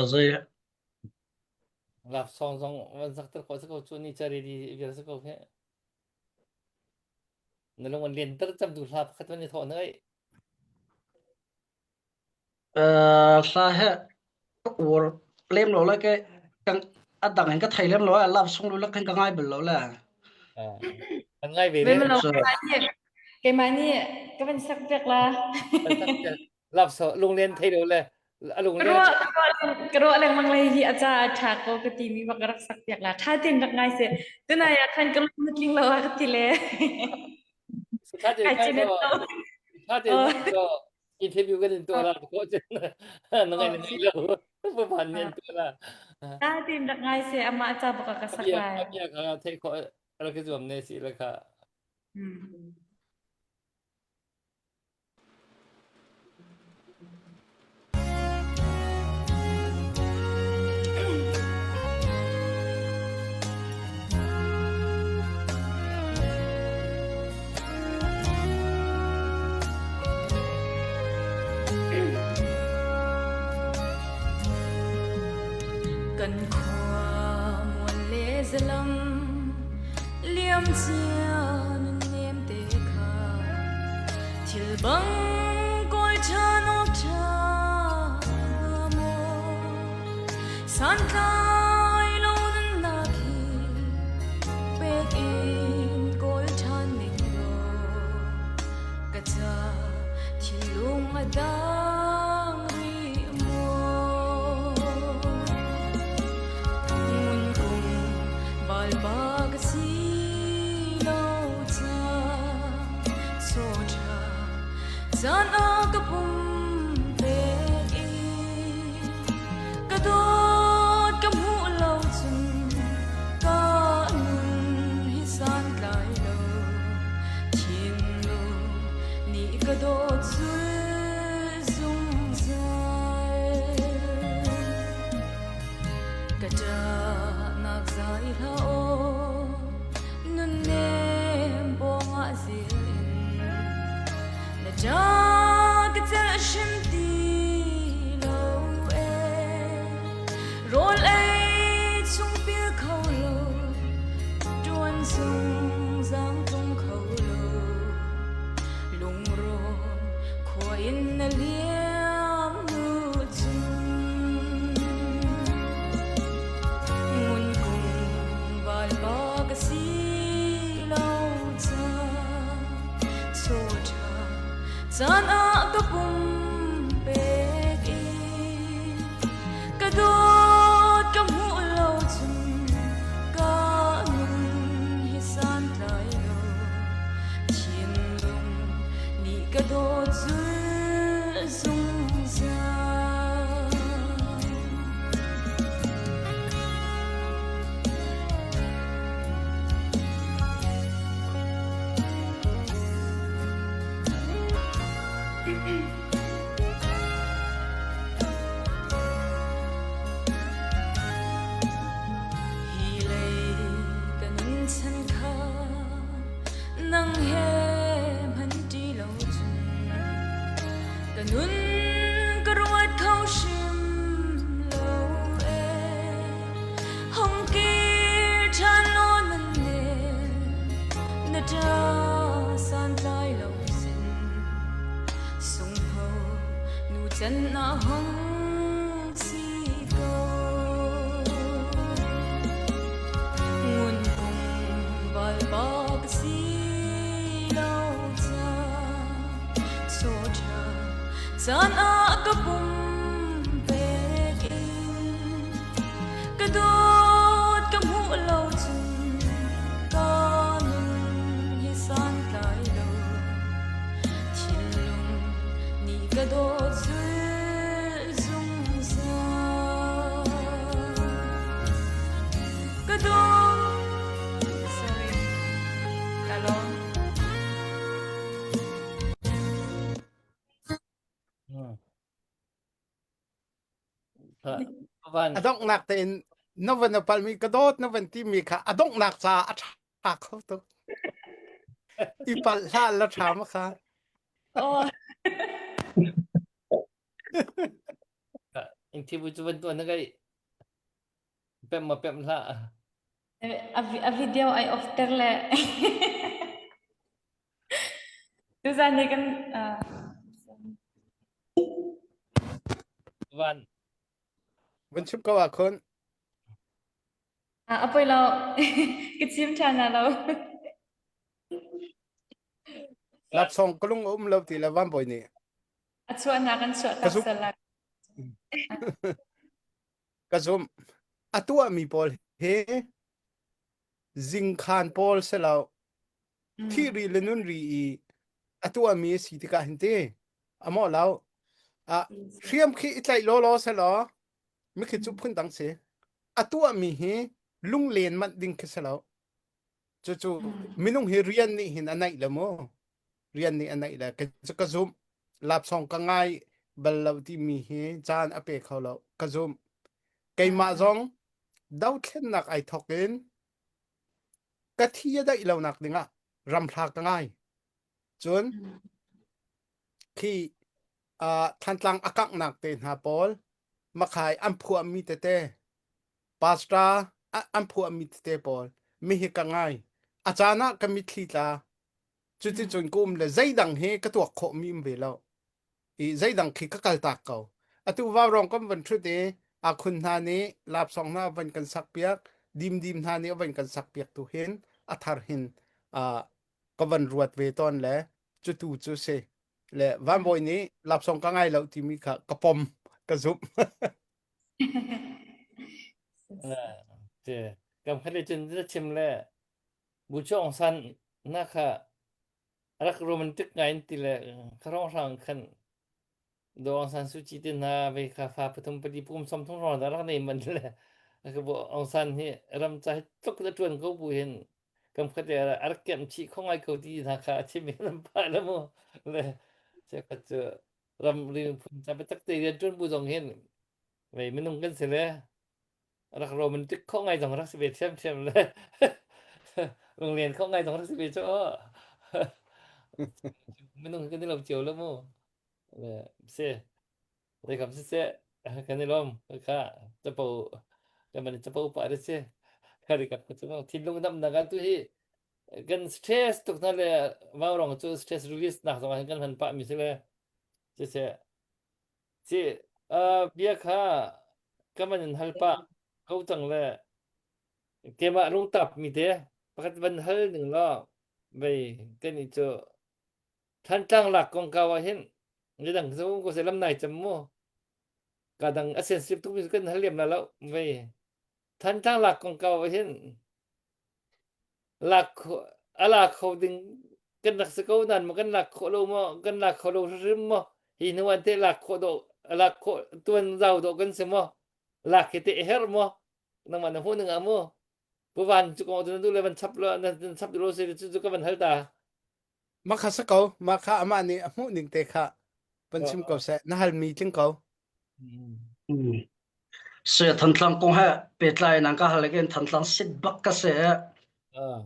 ใจ
หลับสองวันสักตะโกนสักคนชวนนี่จารีดีเวลาสักคนแค่นั่นลงวันเรียนตั้งจำดูหลับขัดวันนี้โทษเนย
sa he or lem lo la ke kang adang en ka thai lem lo lap song lo la kan ka ngai bel lo la
มันง่ายไปเล
Vậy
ย
mà lâu
so
cái máy này cái bên sắc việc là
มันตั้งแต่หลับสองโรงเรียนไทยเดียวเลยโรงเรียน
cái độ lên mang lại thìอาจารย์ชักก็กติมีบักรักสักviệc làถ้าตินรักง่ายเสียตัวไหนอะคันก็รู้จริงแล้วอะกติเลย
สุดท้ายจะ
ไอ้
ง่าย
เจเน
ก็
ตโต
ถ้าจะง่ายก็อินเทอร์วิวกันตัวละโค้ชนั่งไงนั่งไงเราผู้พันเนี่ยตัวละ
ถ้าตินรักง่ายเสียอามาอาจารย์บักรักสัก
เบีย
ลาย
เบียเขาเทคอะไรก็จะทำเนี่ยสิราคา
อืม cần khoa muôn lệ lâm liêm chia nên niềm tê khả thiệt băng coi cha nóc cha mơ san khai lâu nên na khi bê in coi cha ninh lo cả cha thiệt lung ở đang ri mơ mun cùng bal bag si lâu cha so cha san a kapum pe i ka dot kam hu lâu chun ka nun hi san lai lo thiên lo ni ka dot su zum zai cha cái chân shim ti lo roll ai chung bia khâu lo tuan sung giang trong khâu lo lung ron khoi in na liam nu chung mun kung bal ba ka si lo cha so cha san a ka pum pe ki ka dot ka mu lo chung ka nun hi san tai lo chin lung ni ka dot zu sung sa hi lei ka nun chan kha nang he man ti lo chung ka nun ka ruat khâu shim lo hong ki chan lo nan ne na da san lai lo sin sung ho nu chan na hong si go ngun kung bal bag si lo cha so cha san a ka pum pe in ka dot ka mu lo chung ka nun hi san tai lo chin lung ni ka dot zu sung sa ka dot sorry hello
van
adong nak ten noven palmi kadot noven ti mi kha adong nak cha a khâu to ipal la la tham kha
oh
anh thi bu chu van tuan na kai pem la
a video ai of terle tu za ne kan
van
vẫn chụp câu à con
apoi lo cái chim chana lo
lap song ko lung lo ti la van boy ni
achua na kan chua ta
Kasuk.
sala
ka zum atua mi pol he zing khan pol se lao thi ri lenun ri i atua mi si ti ka hinte amo lao a riam khi itlai lo se lo mi khi chu phun dang se atua mi he lung len man ding ke se lao chu minung he rian ni hin anai la mo rian ni anai la ka zum lap song ka ngai bal lo ti mi he chan ape khaw lo ka zum kai ma zong dau thlen nak ai thokin ka thia da ilo nak dinga ram thak ka ngai chun khi than tlang akak nak te na pol makhai am phua mi te pasta am phua mi te pol mi hi ka ngai achana ka mi thli ta chu ti chun kum le zaidang he ka tuak kho mi mbe lo i zaidang khi ka kal tak ko atu wa rong kom van thu te a khun na ni lap song na van kan sak piak dim na ni van kan sak piak tu hen athar hin ka van ruat ve ton le chu tu chu se le van boy ni lap song ka ngai lo ti mi kha ka pom ka zup
che kam khale chen ra chim le bu chong san na kha rak romantic ngai ti le kharong rang khan do san su chi tin na ve kha fa pathum padi pum som thong ron da rak nei man le ka bo ong san hi ram chai tok da tuan ko bu hen kam khale ar kem chi khong ai ko ti na kha chi mi ram pa la mo le che ka chu ram ri phun cha pe tak te ria tuan bu jong hen ve minung kan se le rak romantic khong ai jong rak se ve them le โรงเรียนเขาไง211chỗ Menung kan lom chiều lắm mo. Se. Đây cầm se. Kan lom ka tapo. Kan man tapo pa rin se. Kari ka tapo tilung nam na kan tu hi. Kan stress tuk na le mau rong chu stress release na so kan han pa mi se le. Se. Si bia kha kan man hal pa. Kau tang le. Ke ma lung tap mi te. Pakat ban hal ning lo. Vậy cái này cho thân trang lạc con cao hin như đằng số có sẽ lâm này chấm mua cả đằng ascensive thúc cái hal liệm là lâu vậy thân trang lạc con cao hin lạc ala khâu đinh cái lạc sẽ câu nan mà cái lạc khâu lâu mà cái lạc khâu lâu rìm mà hi nu anh thế lạc khâu độ lạc khâu tuần giàu độ cái xem mà lạc cái tệ hết mà nang mà nó hôn nang mà bữa van chú con tôi lấy van sắp lo sắp rồi sẽ chú cái van hal ta
Makasakaw, maka ama ni amu ning te kha panchim ko se nahal mi ting ko.
se than tlang kong ha petlai nang ka halagen than tlang sit bak ka se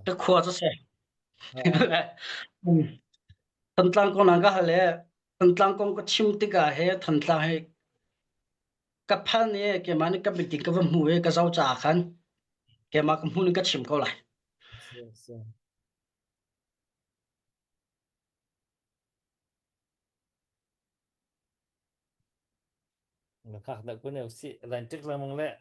te khua cho se than tlang kong nang ka hale than tlang kong ko chim ti ga he than tlang he ka phan ne ke mani ka biting ka mu he ka zau cha khan ke ma ka mu ni ka chim ko lai
nó khác được cái nào xị lần trước là mong lẽ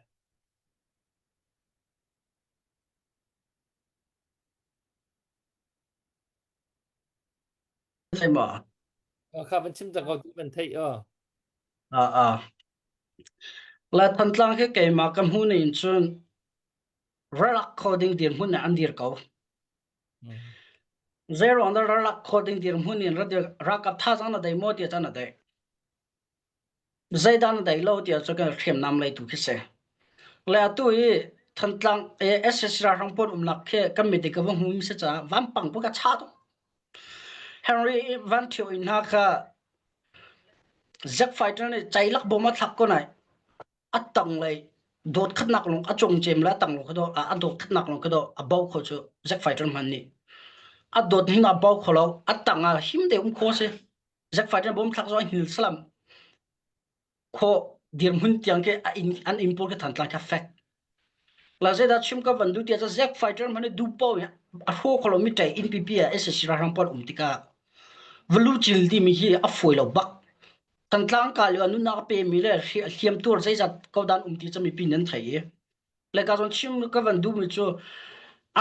sai ma
khác bên chim chẳng có bên thấy
la than tlang ke ma ka mu ni chun rak coding dir mu na an dir ko zero under rak coding dir mu ni rak ka tha jang na dai mo ti cha na dai zai dan dai lo ti cha ka khem nam lai tu ki se la tu yi than tlang ss ra rang pot lak khe committee ka hum se cha vam pang pu ka cha to Henry Van Thieu in ha kha Zack Fighter ne chai lak boma thak ko nai atang lai dot khat nak long achong chem la tang lo kho a dot khat nak long kho a bau kho chu Zack Fighter man ni a dot hin a bau kho lo atang a him de kho se Zack Fighter bom thak zo hil salam kho dir mun tiang ke an import ke than tlang ka fact la ze da chim ka vandu tia Zack Fighter man du pau ya a ho kho lo mi tai in pp a ss ra rang pot tika velu chil di mi hi a foi lo bak than tlang ka lo nu na pe mi le hiam tur zai zat ko dan ti chami pin nan thai le ka ron chim ka van du mi chu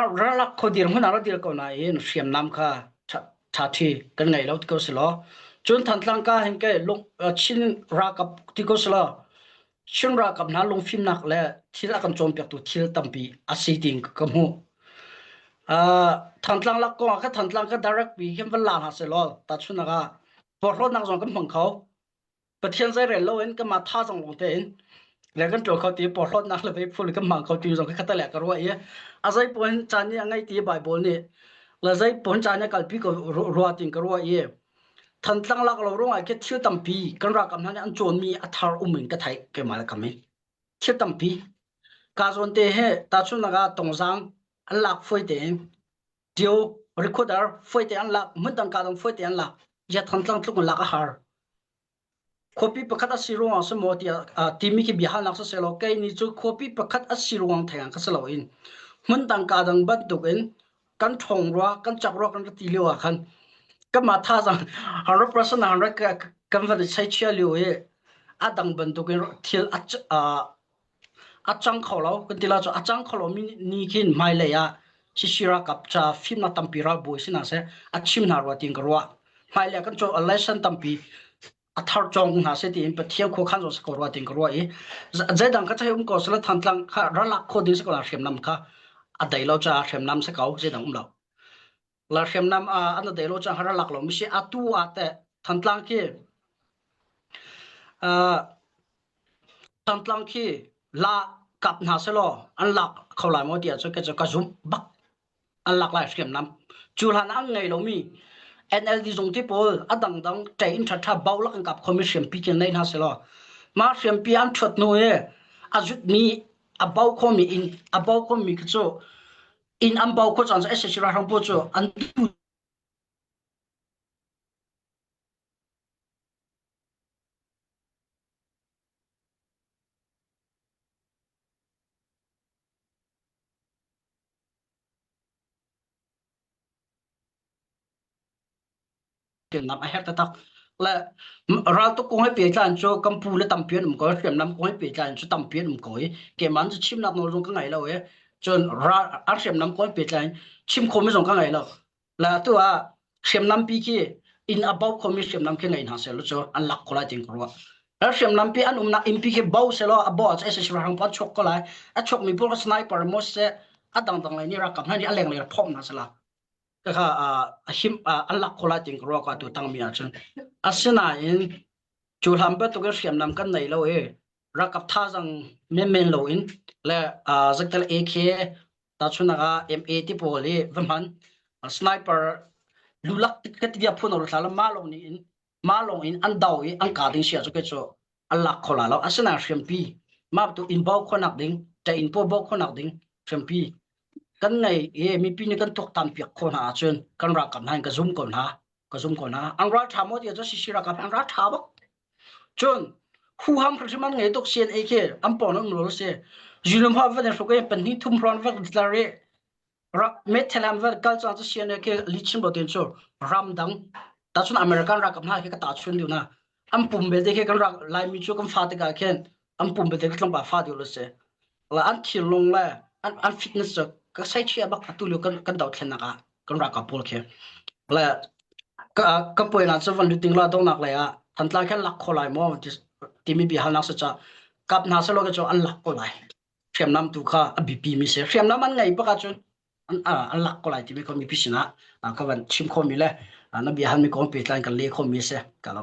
a ra la kho dir hun ara dir ko na en hiam nam kha tha thi kan ngai lo ko se lo chun than tlang ka hen ke long chin ra kap ti ko se lo chin ra kap na long phim nak le thil a kan chom pek tu thil tampi a si ting ka mu than tlang la ko ka than tlang ka direct bi kem van la ha se lo ta chuna ka por lo nak zong kan phang khau ประเทศไทยเราเองก็มาท่าจังหวัดเองแล้วกันตัวเขาตีปอดรถนักเลยไปพูดกันมังเขาตีจังก็ตะแหลกกันว่าเอ๊ะอะไรปนจานนี้ยังไงตีใบบนนี่แล้วอะไรปนจานนี้กัลปีก็รัวติงกันว่าเอ๊ะทันตั้งหลักเรารู้ไอ้แค่เที่ยวตั้มปีกันรักกันนั้นอันโจนมีอัฐารมินก็ไทยเกี่ยมาแล้วกันไหมเที่ยวตั้มปีการส่วนเตะให้ตาชุนนักตรงสังอันหลักไฟเตะเดียวรีคอร์ดเดอร์ไฟเตะอันหลักเหมือนตั้งการตรงไฟเตะอันหลักอย่าทันตั้งทุกคนหลักอาหาร copy pakat asiruang sa mo tia timi ki bihan nak sa selo kay ni chu copy pakat asiruang thang ka selo in mun tang ka dang ban tukin kan thong ro kan chak ro kan ti lewa khan ka ma tha jang 100% 100 ka kan va chai chia liu e adang ban tukin thil a chang kholo kan tila chu a chang kholo mi ni kin mai le ya shishira kapcha film na tampira boy sina se a chim na ro ting ro mai le kan chu election tampi a thar chong na se ti pa thiau kho khan zo se ko ro ting ro e zai dang ka chai ko sala than tlang kha ra la kho din se ko la shem nam kha a dai lo cha shem nam se kau zai dang lo la shem nam an dai lo cha ra lak lo mi se a tu a te than tlang ki than tlang ki la kap na se lo an lak khau lai mo dia cho ke cho ka zum bak an lak lai shem nam chu han ang ngai lo mi NLD zong ti pol adang dang train tha tha baw lak kap commission pi ken nei na se lo ma shem pi an thot no e azut mi abaw ko mi in abaw ko mi chu in am baw ko chan sa ssc ra hang po chu an tiền nằm ai hết ta là ra tôi cũng hay bị cái cho cầm phu là tầm biến có xem năm cũng hay bị cái cho tầm biến có cái món chim nằm nó dùng cái ngày lâu ấy cho ra ăn xem năm cũng hay bị cái chim không biết dùng cái ngày lâu là tôi xem năm bị cái in about không biết xem năm cái ngày nào sẽ lúc cho ăn lạc có lại tiền của ở xem năm bị ăn na in bị cái bao sẽ lo about sẽ sẽ hàng bắt chọc có lại chọc mình buộc sniper một sẽ đằng đằng nàyนี่ra cầmให้นี่อะไรเลยพร้อมนะสละก็ค่ะหิมอันลักคนละจริงก็รอกันตัวตั้งมีอาจารย์อาศัยนั่นจูทำไปตัวก็เสียมนำกันในเรารักกับท่าจังเมนเราและจักรเอเคตัดชุนก็เอ็มเอที่พอเลยวันมันสไนเปอร์ลุลักติดกันที่จะพูดเราสารมาลงอินอันดาวอันการดิ้งเสียจุกเจ้าอันลักคนละเราอาศัยนั่นเสียมปีมาตัวอินบอกคนนักดิ้งแต่อินพอบอกคนนักดิ้งเสียมปีกันไงมีปีนี้กันตกตามเปียกคนหาจนกันรักกันให้กันซุ่มก่อนหาอังรักทำว่าเดี๋ยวจะสิรักกันอังรักทำบ่จนผู้ห้ามพระมันไงตกเสียนอันปอนนั่นรู้เสียยืนพอวันนี้สุกเป็นที่ทุ่มพรอนวันที่ละรักเมทเทลัมวันกัลจานจะเสียนลิชิมบ่เต็นโซรำดังแต่ส่วนอเมริกันรักกันให้ก็ตัดชุนเดียวนะอันปุ่มเบลเดกกันรักลายมีชูกันฟาดกันแค่อันปุ่มเบลเดกต้องแบบฟาดอยู่เลยเสียแล้วอันคิดลงเลยอันฟิตเนสก็ใช้เชียร์บักตุลิกันดาวเทนนักกันรักกับพวกเขาแล้วก็ป่วยนั่นจะวันดูติงลาต้องนักเลยทันตาแค่ลักคนไหลมั่วที่มีบิหารนักสัจกับนักสโลก็จะอันลักคนไหลเชื่อมน้ำตุก้าบีปีมีเสียเชื่อมน้ำมันไงปะกันจนอันลักคนไหลที่มีคนมีพิษณะก็วันชิมคนมีเลยนั่นบิหารมีคนเปลี่ยนกันเลี้ยคนมีเสียกันล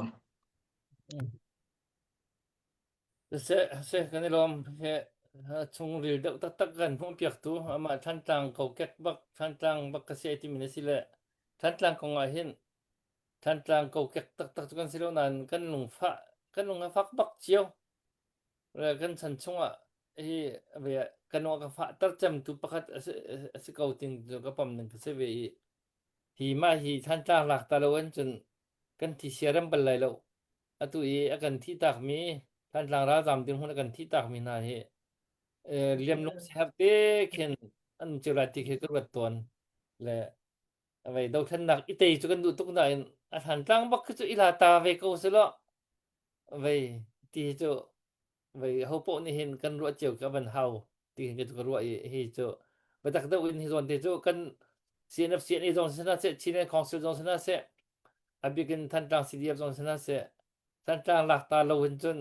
เสกันนี่ลมชงรีดตักกันพวกเปียกตัวมาท่านต่างเขาแก๊กบักท่านต่างบักเกษตรมินสิเลท่านต่างของไอ้เห็นท่านต่างเขาแก๊กตักกันสิโลนั้นกันลงฟักบักเจียวแล้วกันฉันชงเวียกันว่ากันฟ้าตัดจำตุปกัดสิเกาติงตัวกระป๋อมหนึ่งก็เสวีฮีมาฮีท่านต่างหลักตาลวันจนกันที่เสียรำบันเลยแล้วตัวกันที่ตักมีท่านต่างราจำถึงคนกันที่ตักมีนาเฮเรียมลงแซบเต้เข็นอันจุฬาที่เขตกระตวนและไว้ดอกทันนักอิเตยจุกันดูตุกนายอาหารตั้งบักคือจุอิลาตาไว้ก็สิละไว้ที่จุไว้เฮาโปนี่เห็นกันรัวเจียวกับบันเฮาที่เห็นกันรัวเฮจุไว้ตักเตวินที่ส่วนที่จุกันเสียนับเสียนี่จงชนะเสชินของสุจงชนะเสอบิกันทันตั้งสิเดียบจงชนะเสทันตั้งหลักตาเราเห็นจน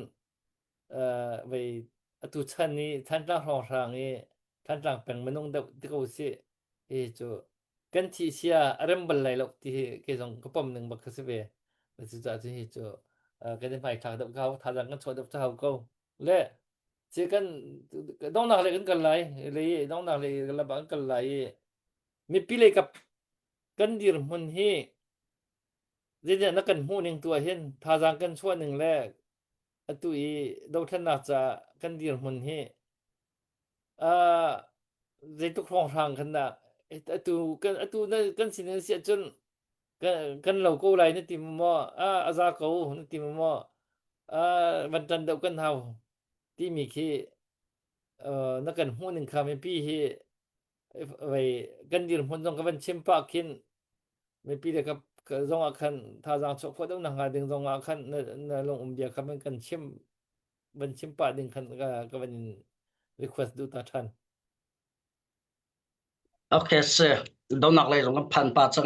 ไว้ตุชันนี้ท่านตั้งรองทางนี้ท่านตั้งเป็นมนุษย์ที่เขาเสียจูกันที่เสียอารมณ์บันไลหรอกที่เกี่ยวกับปมหนึ่งบักเสเบแต่สุดท้ายที่จูกันที่ไปทางดับเขาทางกันชดดับเขาเขาและเสียกันต้องนักเลยกันไหลเลยต้องนักเลยกันละบางกันไหลมีปีเลยกับกันดีร์มันเฮเรื่องนักกันหูหนึ่งตัวเห็นทางกันช่วยหนึ่งแรกตัวดาวท่านอาจจะกันดีร์มันเฮเรื่องทุกครองทางขนาดตัวนั่นกันสิ่งนี้เสียจนกันเราก็ไรนี่ติมว่าอาซาเขานี่ติมว่าวันจันทร์เดียวกันเฮาที่มีแค่นักกันหูหนึ่งคำไม่พี่เฮไว้กันดีร์มันต้องกับวันเชื่อมปากขึ้นไม่พี่เลยกับจงอาคันถ้าจางชกพอต้องนั่งหาดึงจงอาคันในลงเดียครับมันกันเชื่อมบันเชื่อมปากดึงคันก็วันrequest ดูตาทัน
โอเคเสียโดนนักเลยตรงกันพันปาจัง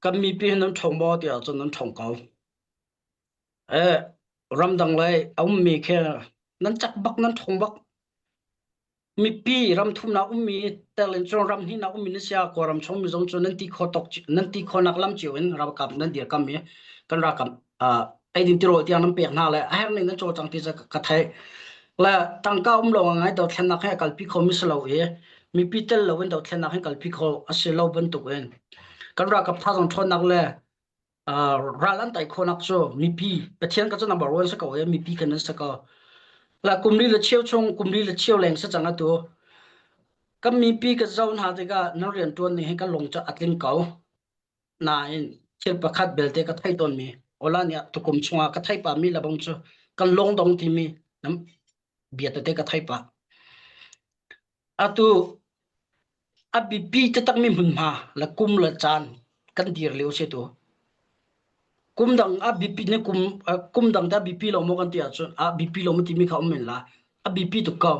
ก็มีปีนั้นชงบ่เดียวจนนั้นชงเขารำดังเลยเอามีแค่นั้นจักบักนั้นชงบักมีปีรำทุ่มนามีแต่เล่นจงรำที่นามีนิสยากว่ารำชงมีจงจนนั้นที่เขาตกนั้นที่เขานักลำจิ๋วเรากับนั้นเดียวกันมีกันรักกับไอ้ดินติโรที่อันนั้นเปียกหน้าเลยไอ้เรื่องนั้นโจจังที่จะกระเทยและตั้งก้าวลงไงดาวเทนนักให้กัลพิโคมิสลาวมีปีเตลลาวันดาวเทนนักให้กัลพิโคอาศัยลาวบันตุกกันรักกับท่าจงชนนักเลยรัลันไตโคนักโซมีปีประเทศก็จะนับวันสักวันมีปีกันนั้นสักและกลุ่มนี้ละเชี่ยวชงกลุ่มนี้ละเชี่ยวแรงสักจังตัวก็มีปีก็จะหาที่ก็นักเรียนตัวนี้ให้ก็ลงจากอัตลิงเก่านายเชื่อประคัดเบลเตก็ไทยต้นมีโอลาเนี่ยตุกุมชงก็ไทยป่ามีละบงโซกันลงตรงที่มีน้ำเบียดแต่ก็ไทยป่าตัวบีจะตั้งมีหุ่นมาและกุมละจานกันดีเร็วเสียตัว kum dang a bp ne kum dang da bp lo mo kan tia chon a bp lo mo ti mi kha men la a bp tu ko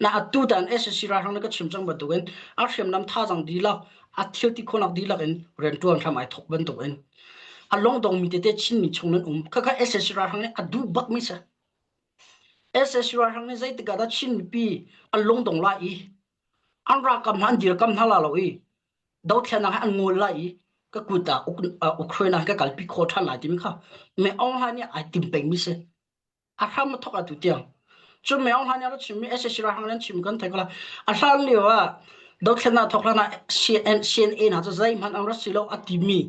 na atu dan ssc ra hang na ka chim chang ba tu gen a threm nam tha jang di la a thil ti khonak di la gen ren tuan thamai thok ban tu gen a long dong mi te chin mi chong nan ka ssc ra hang ne a du bak mi sa ssc ra hang ne zai ti ga da chin mi pi a long dong la i an ra kam han dir kam hala lo i dau thena an ngol la i ka kuta ukraina ka kalpi kho than la ti mi kha me ong ha ni a tim peng mi se a ham thok a tu tiang chu me ong ha ni ra chim mi ssc ra hang len chim kan thai kala a hlan li wa dau thena thok la na cnn ha zai man ang ra silo a ti mi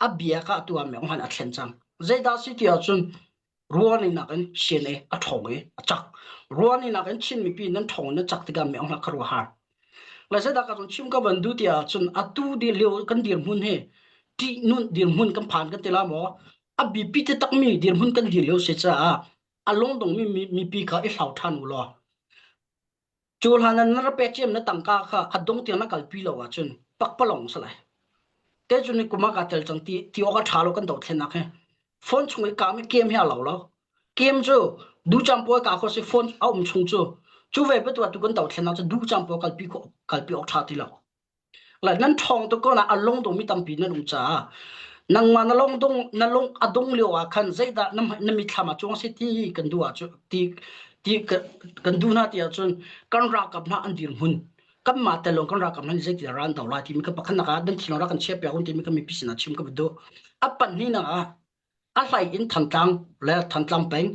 a bia ka tu a me ong han a thlen chang zai da si ti a chun ruani na kan cnn a thong e a chak ruani na kan chin mi pi nan thong na chak ti ga me ong ha kharu har la se da ka chim ka ban du tia chun atu di leo kan dir mun he ti nun dir mun kan phan kan tela mo a bi pi te tak mi dir mun kan dir leo se cha a long dong mi pi ka e hlau than u lo chul hanan na pe chem na tangka kha adong ti na kal pi lo wa chun pak palong salai te chun ni kuma ka tel chang ti o ka thalo kan do thlen na khe phone chung ka mi kem hia lo lo kem chu du cham po ka kho se phone au chung chu chú về bắt đầu tụi con tàu thiên nào cho đủ trăm bộ cái bị ốc thắt đi lâu lại nên thòng tụi con là along đông mi tâm pin nó đúng cha nang mà nó long adong liu à khăn dây đã năm mi tham à chúng sẽ ti cần đua chú ti cần đua na ti à chun con ra cặp na ăn tiền hun cặp mà tê long con ra cặp na dây ti ran tàu lại thì mi cái bạc na cái đến thì nó ra cần chép béo hun thì mi cái mi pin na chim cái đồ áp bản ni na à lại in thằng tăng lại thằng tăng bén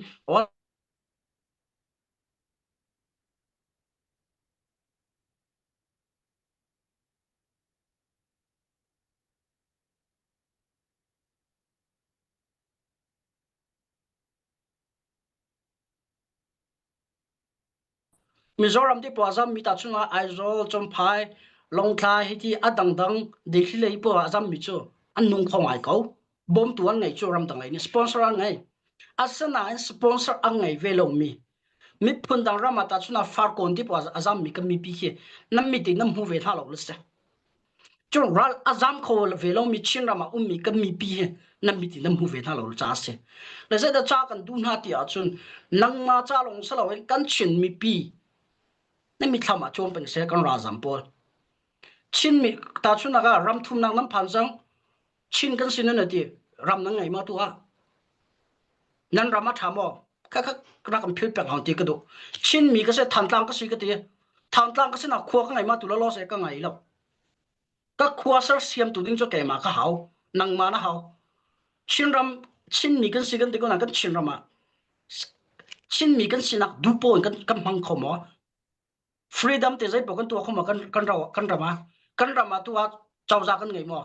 Mizoram ti puazam mi ta chunga aizol chomphai longthai hiti adang de khilei puazam mi chu annung khongai ko bom tu an ngai chu ram dang ngai sponsor an ngai asana an sponsor an ngai velo mi phun dang rama ta chuna far kon ti puazam mi ka mi pi he nam mi ti nam hu ve tha lo lse chu ral azam kho velo mi chin rama mi ka mi pi he nam mi ti nam hu ve tha lo cha se le se da cha kan du na ti a chun nang ma cha long sa lo kan chin mi pi nên mi thầm à chôm bên xe con ra giảm bol chin mi ta chun naga ram thum nang nam phan sang chin kan sin na ti ram nang ngai ma tu a nan ram ma thamo ka ra kam phil pek hang ti ka do chin mi ka se than tlang ka si ka ti than tlang ka se na khuwa ka ngai ma tu lo se ka ngai lo ka khuwa sar siam tu ding cho ke ma ka hau nang ma na hau chin mi kan si kan ti ko na kan chin ram ma chin mi kan si nak du po kan mang kho mo freedom te zai pokan tu khoma kan rama tu a chawza kan ngai mo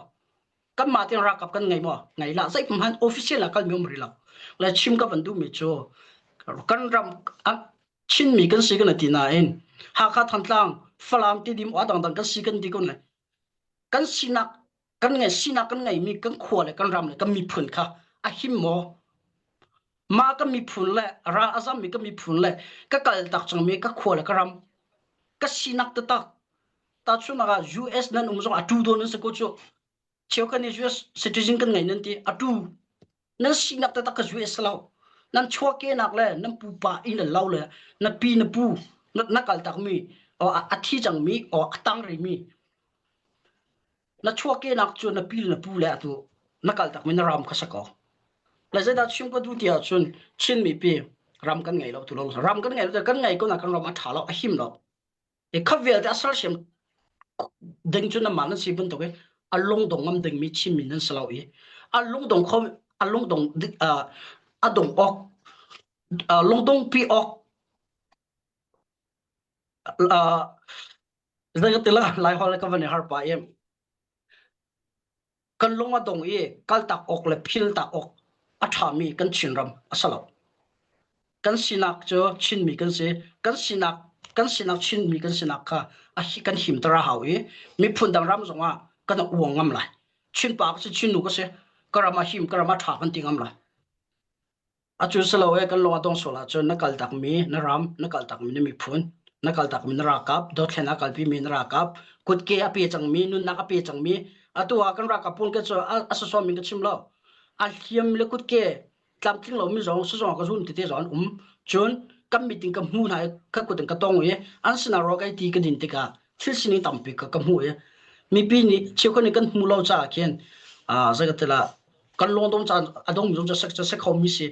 kan ma te ra kap kan ngai mo ngai la zai man official la kal mi la la chim ka bandu mi cho kan ram a chin mi kan si kan ti na en ha kha than tlang falam ti dim wa dang kan si kan ti kon kan sinak kan ngai mi kan khwa le kan ram le kan mi phun kha a him mo ma kan mi phun le ra azam mi kan mi phun le ka kal tak chang mi ka khwa le ka ram ka sinak ta chuna ga US nan umjong atu do nan se ko chu cheu kan US citizen kan ngai nan ti atu nan sinak ta ka US law nan chua ke nak le nan pu pa in la law le na pi na pu na kal tak mi o a thi jang mi o atang ri mi na chua ke nak chu na pi na pu le atu na kal tak mi na ram ka sa ko la za da chim ko du ti a chun chin mi pi ram kan ngai lo tu lo ram kan ngai lo kan ngai ko na kan ram a tha lo a him lo e khavel da asal shem deng chu na man si bun to ke along dong ngam deng mi chim min nan salau e along dong khom along dong a dong ok long dong pi ok zai ka tela lai hol ka van har pa em kan long a dong e kal tak ok le phil tak ok a tha mi kan chin ram asalo kan sinak cho chin mi kan se kan sinak chin mi kan sinak kha a hi kan him tara hawi mi phun dang ram zonga kan uang ngam lai chin pa ka chin nu ka se karama him karama tha kan tingam lai a chu salo e kan lo dong sola cho na kal tak mi na ram na kal tak mi na mi phun na kal tak mi na ra kap dot khena kal pi mi na ra kap kut ke a pe chang mi nun na ka pe chang mi atua kan ra ka pun ka cho a so mi ka chim lo a hiam le kut ke tlam tling lo mi zong so zong ka run ti te zon chun kam meeting kam hu na ka kut ka tong ye an sina ro kai ti ka din ti ka thil sini tam pi ka kam hu ye mi pi ni chiu ko ni kan hu lo cha khen za ka tela kan long dong cha adong mi zong cha sa khom mi si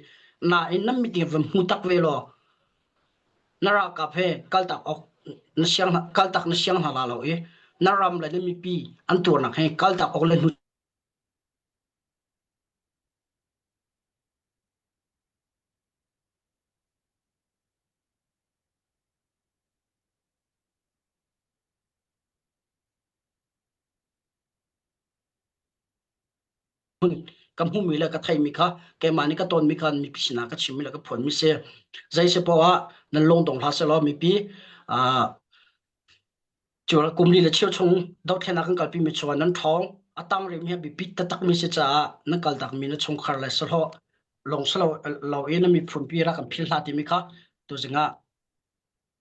na in nam meeting vam hu tak ve lo nara ka phe kal tak ok na siang kal tak na siang hala lo e naram la mi pi an tur na khe kal tak ok le nu kam hu mi la ka thai mi kha ke mani ka ton mi khan mi pisina ka chimi la ka phon mi se zai se pawa nan long dong la se lo mi pi a chura kumli la chiu chung do thena kan kal pi mi chuan nan thong atang ri mi bi pi ta tak mi se cha na kal tak mi na chung khar la se lo long se lo e na mi phun pi ra kan phil la ti mi kha to zinga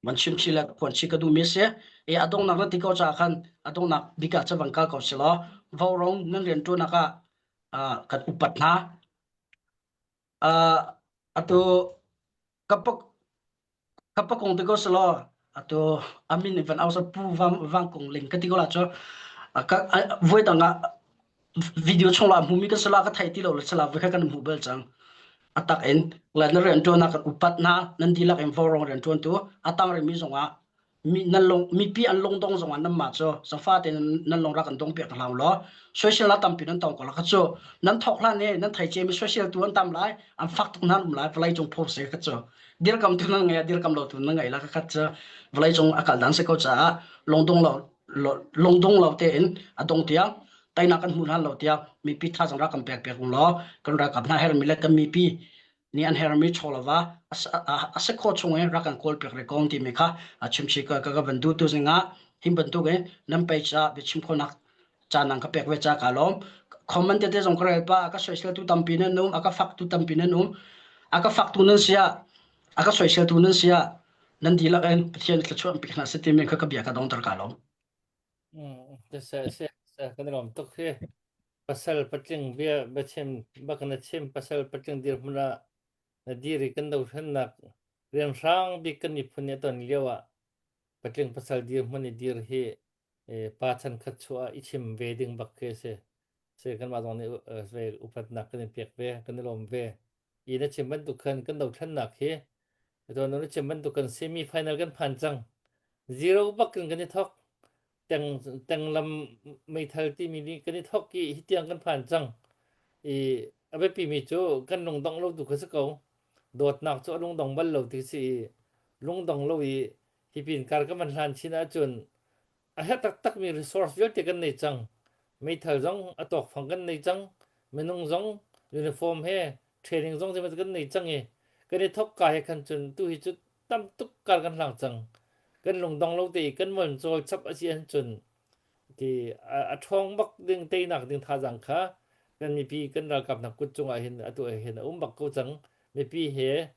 man chim chi la phon chi ka du mi se e adong nak na ti ko cha khan adong nak dika cha wang ka ko se lo vo rong nan ren tu na ka kan upat na atau kapak kapak kong tego selo atau amin event ausar pu vang kong link ketiga lah co ka void anga video chong la mumi ka sela ka thai ti lo sela ve ka kan mobile chang atak en la na ren to na ka upat na nan dilak em forong ren to tu atang re mi zonga mi nan long mi pi an long dong zonga nam ma cho sa fa te nan long ra kan dong pe ka law lo social la tam pi nan tong ko la ka cho nan thok la ne nan thai che mi social tu an tam lai an fak tuk nan lai lai jong pho se ka cho dir kam tu nan ngai dir kam lo tu nan ngai la ka cho lai jong akal dan se ko cha long dong lo te en adong tia tai na kan hun han lo tia mi pi tha jong ra kam pek pek lo kan ra kam na her mi la kam mi pi ni an her mi cholava ase kho chunge ra kan kol pek re kong ti me kha achim chi ka ka ban du tu zinga him ban tu ge nam pe cha be chim kho nak cha nang ka pek we cha ka lom comment te jong kra pa ka social tu tam pi na num aka fak tu tam pi na num aka fak tu nan sia aka social tu nan sia nan di la en pathian tla chuan pi na se ti me kha ka bia ka dong tar ka lom
se kan rom tok he pasal patling bia bachem bakana chem pasal patling dir muna na diri kan do nak riam sang bi kan ni phun ton lewa patling pasal dir mani dir he pa chan khat chua ichim wedding bak ke se kan ma dong ni ve upat nak kan pek ve kan rom ve ina chem ban tu kan do nak he to no chem ban tu kan semi final kan phan chang zero bak kan ni thok tang lam mai thal ti mi ni kan ni thok ki hitiang kan phan chang abe pi mi chu kan long dong lo tu ka sa ko dot nak chu long dong bal lo ti si long dong lo hi pin kar ka man han china chun a ha tak mi resource yo te kan nei chang mai thal jong atok phang kan nei chang menung jong uniform he training jong je ma kan nei chang e kan ni thok ka he kan chun tu hi chu tam tuk kar kan lang chang kan long dong lo te kan mon chol chap a sian chun thì thong bắc đinh tây nặc đinh tha rằng khá cần mi pi cần ra cặp nặc cút chung ai hiện tụi hiện bắc câu chẳng mi pi he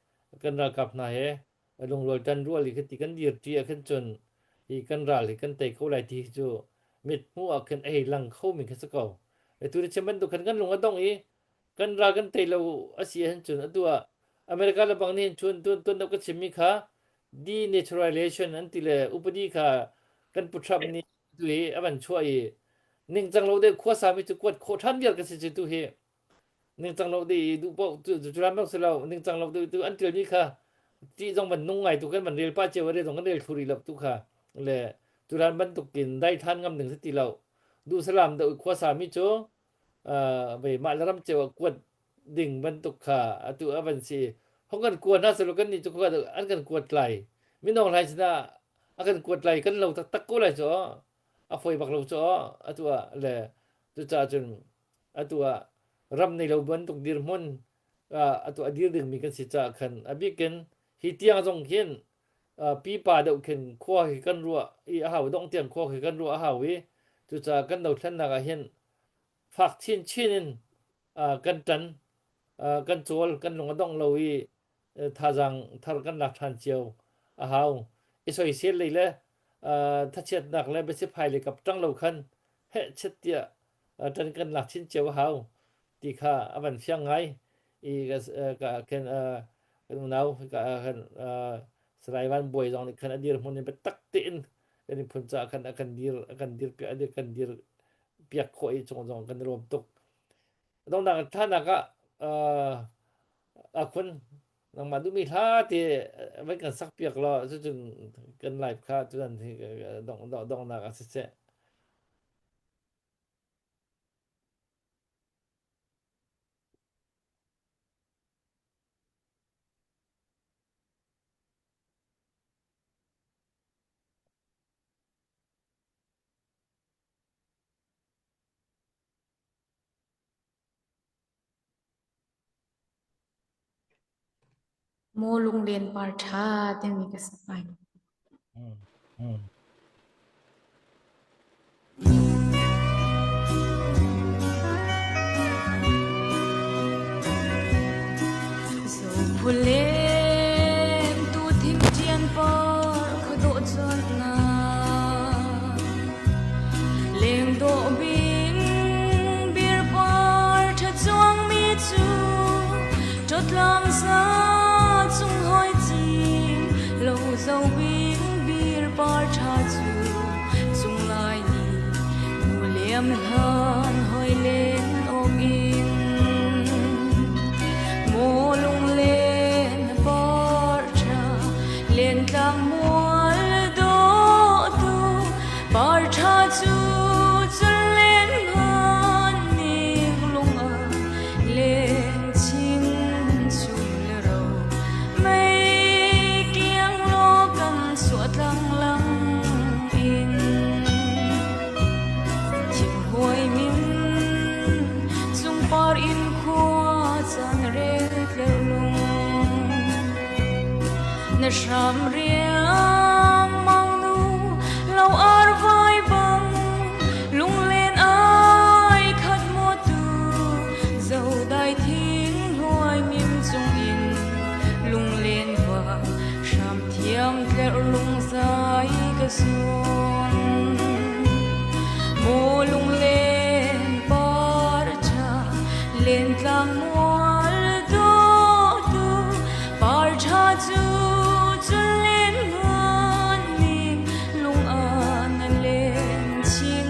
cần ra cặp na he long loi tan ruột thì cái cần diệt chia cần chun thì cần ra thì cần tây câu lại thì chu mít mua cần ai lăng khâu mình cái sắc cầu tụi chém bên tụi cần long ở đông ý cần ra cần tây lâu Asia hiện chun tụi America là bằng nên chun tuần đâu cái chim mi khá denaturalization anh tỷ lệ upadi khá cần bút chắp ni tụi anhช่วยนิ่งจังเราได้ขั้วสามีจะกวดโคทันเดียวกันสิตุเฮนิ่งจังเราได้ดูพวกจุฬาไม่เรานิ่งจังเราดูอันเดียวนี้ค่ะที่ต้องมันนุ่งไงตุกันมันเรียลป้าเจ้าเรื่องต้องกันเรียลทุรีลับตุค่ะเลยจุฬามันตุกินได้ท่านงำหนึ่งสติเราดูสลามดูขั้วสามีโจไปมาแล้วรำเจ้ากวดดิ่งมันตุค่ะตัวอันสิห้องกันกวดน่าสนุกกันนี่จุกว่าอันกันกวดไหลไม่น้องไรชนะอันกันกวดไหลกันเราตะโกไหลจ้อฟอยบักเราจ้อตัวเลยตัวจ่าจนตัวรำในเราบันตุกดีร์มันตัวดีร์ดึงมีกันสิจ่าขันอภิกันฮิตยังจงเขียนปีป่าเดาเข็นขั้วให้กันรัวอีอาหาวต้องเตรียมขั้วให้กันรัวอาหาวิตัวจ่ากันเดาท่านนักเห็นฝักชิ้นกันจันกันโจลกันหลงต้องเราอีท่าจังท่ากันหลักฐานเจียวอาหาวอิสอยเสียเลยเลยถ้าเช็ดหนักแล้วไปเสียภายเลยกับจังเราคันเฮเช็ดเดียจันกันหลักชิ้นเจียวหาว ตีค่าอวันเชียงไงอีก็เคนกันนาวก็กันสลายวันบวยจองนี่คันอดีรมันเป็นตักตีนกันนี่พุ่นจะกันดีรเปียอดีกันดีรเปียกโคยจงกันรวมตุกต้องนักท่านักก็คนนังมาดูมีท่าที่ไม่กันสักเปียกรอจนกันไลฟ์ค่าจนที่ต้องนักเสีย
โมลุงเรียนปาชาเตมีกสไป Dẫu buồn lên tu thim chiên par khó độ chọn na lên độ bin bir par thật chuang mi chu chốt làm xa chung hỏi chim lâu dâu bin bir par cha chu chung lại ni mù liêm hơn hỏi lên ôm in mô lung lên bờ trà lên tang mual do tu bờ trà chu chân lên ngon niềng lung lên chín chung lơ râu mây kiang lo cầm suốt lăng lăng in chim hoi min chung par in khoa chan re lung na sham riang mang nu lau ar vai bang lung lên ai khat mo tu dâu dai thing hoi mim chung in lung lên va sham thiam lung sai ka sun mô lung lên par cha lên tlang mual do tu par cha chu chun lên ngon nim lung an lên chin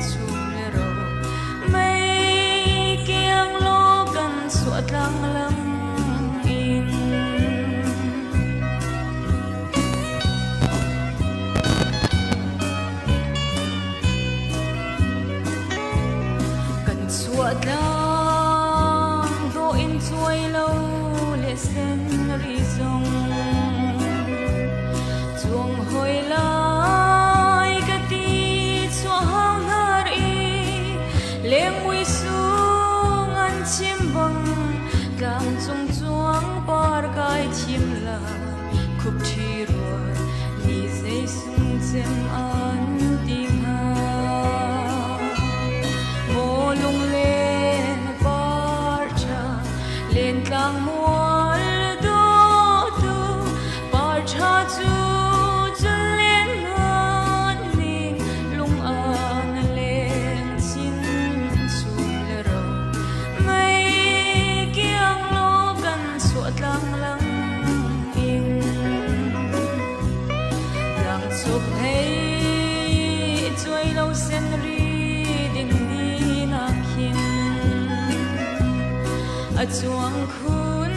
chung le ro mây kiang lo kan suat lang lang in cần suốt lang do in chuối lâu le sen ri zong chuang hoi lai ka ti chua hao na ri leng mui sung an chim bang tlang chung chuang par kai chim la khup thi ruat ni sei sung chem an ti ha mô lung lên par cha lên tlang mual do tu par cha chu chân lên ngon ning lung an lên chin chung le ro mây kiang lo kan suat lang lang in lang chụp hay chuối lâu sen ri ding ni na khin a chuang khun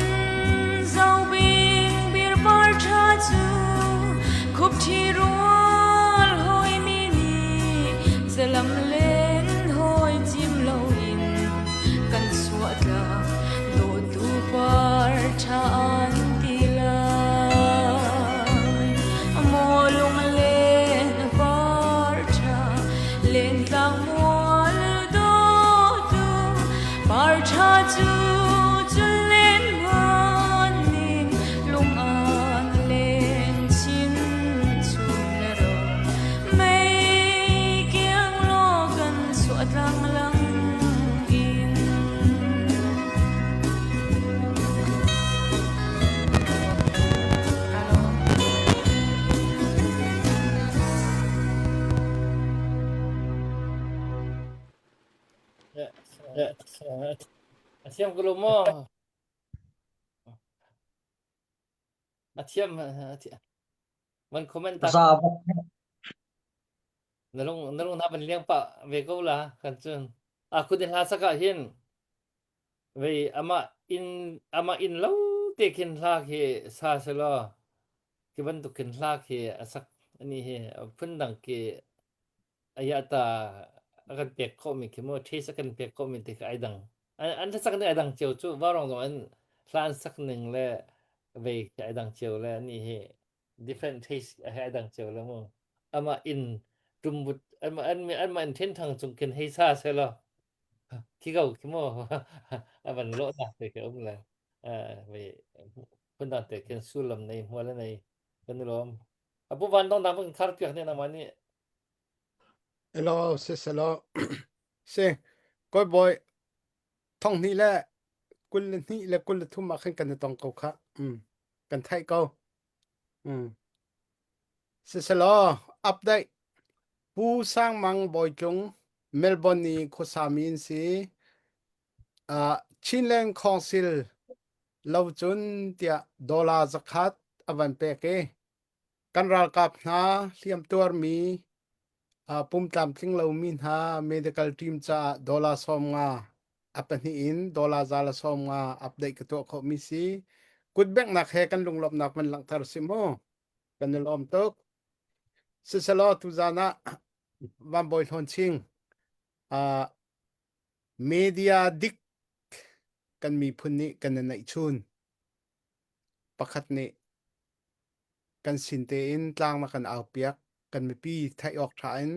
zau bin bir par cha chu khup thi rual hoi mi ni zalam lên hoi chim lâu in kan suat la do tu par cha an ti la mô lung lên par cha lên tang mual do tu par cha chu chun lên ngon nim lung an lên chin chung le ro mây kiang lo kan suat lang lang in
Yeah. เทียมกลุ่มอ่ะเทียมมันคอมเมนต์ตัก
za
nalong na ban liang pa ve ko la kan chun aku din ha saka hin ve ama in lo te kin hla ki sa se lo ki ban tu kin hla ki asak ani he phun dang ki aya ta akan pek ko mi ki mo this akan pek ko mi te ai dang an sak ne ai dang chiu chu wa rong an hlan sak ning le ve ai dang chiu le ni he different taste ai dang chiu le mo ama in tumbut an ma intent thang chung ken hei sa se lo ki gau ki mo aban lo na te ke um la ve pun da te ken sulam nei mo la nei kan lom apu van dong dang khar pyak ne na mani
elo se se lo se koi boy thong ni le kul ni le kul thu ma khan kan tong ko kha kan thai ko se se lo update pu sang mang boy chung melbourne ni khosamin si chinland council lo chun tia dollar zakhat avan pe ke kan ral kap na liam tur mi pum tam thing lo min ha medical team cha dollar som nga apani in dollar zala som nga update ka to kho mi si kut bek nak he kan lunglop nak man lang tar simo kan lom tok sisalo tu zana van boy thon ching media dik kan mi phunni kan nai chun pakhat ni kan sinte in tlang na kan au piak kan mi pi thai ok thain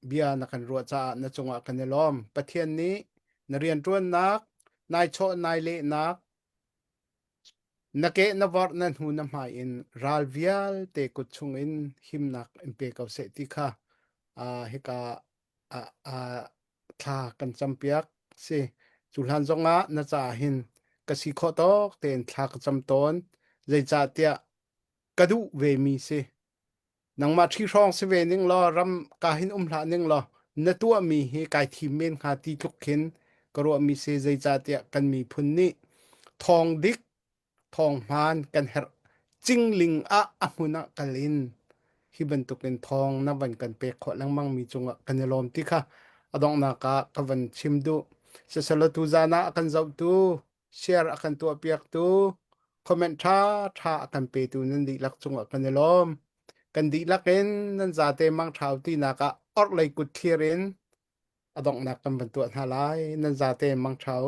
bia na kan ro cha na chunga kan lom pathian ni na rian tuan nak nai cho nai le nak nake na war nan hu na mai in ral vial te kut chung in him nak in pe ka se ti kha heka a tha kan champiak se chulhan zonga na cha hin kasi kho tok ten thla ka cham ton zai cha tia kadu ve mi se nang ma thi rong se ve ning lo ram ka hin hla ning lo na tu mi hi kai thi men kha ti tuk khin ko ro mi se zai cha tia kan mi phun ni thong dik thong man kan her ching ling a kalin hi ban tukin thong na ban kan pe kho lang mang mi chunga kan lom ti kha adong na ka van chim du se sala tu zana kan zau tu share akan tu piak tu comment tha akan pe tu nan di lak chunga kan lom kan di lakin nan za te mang thau ti na ka or lai kut thierin adong na kan ban tu halai nan za te mang thau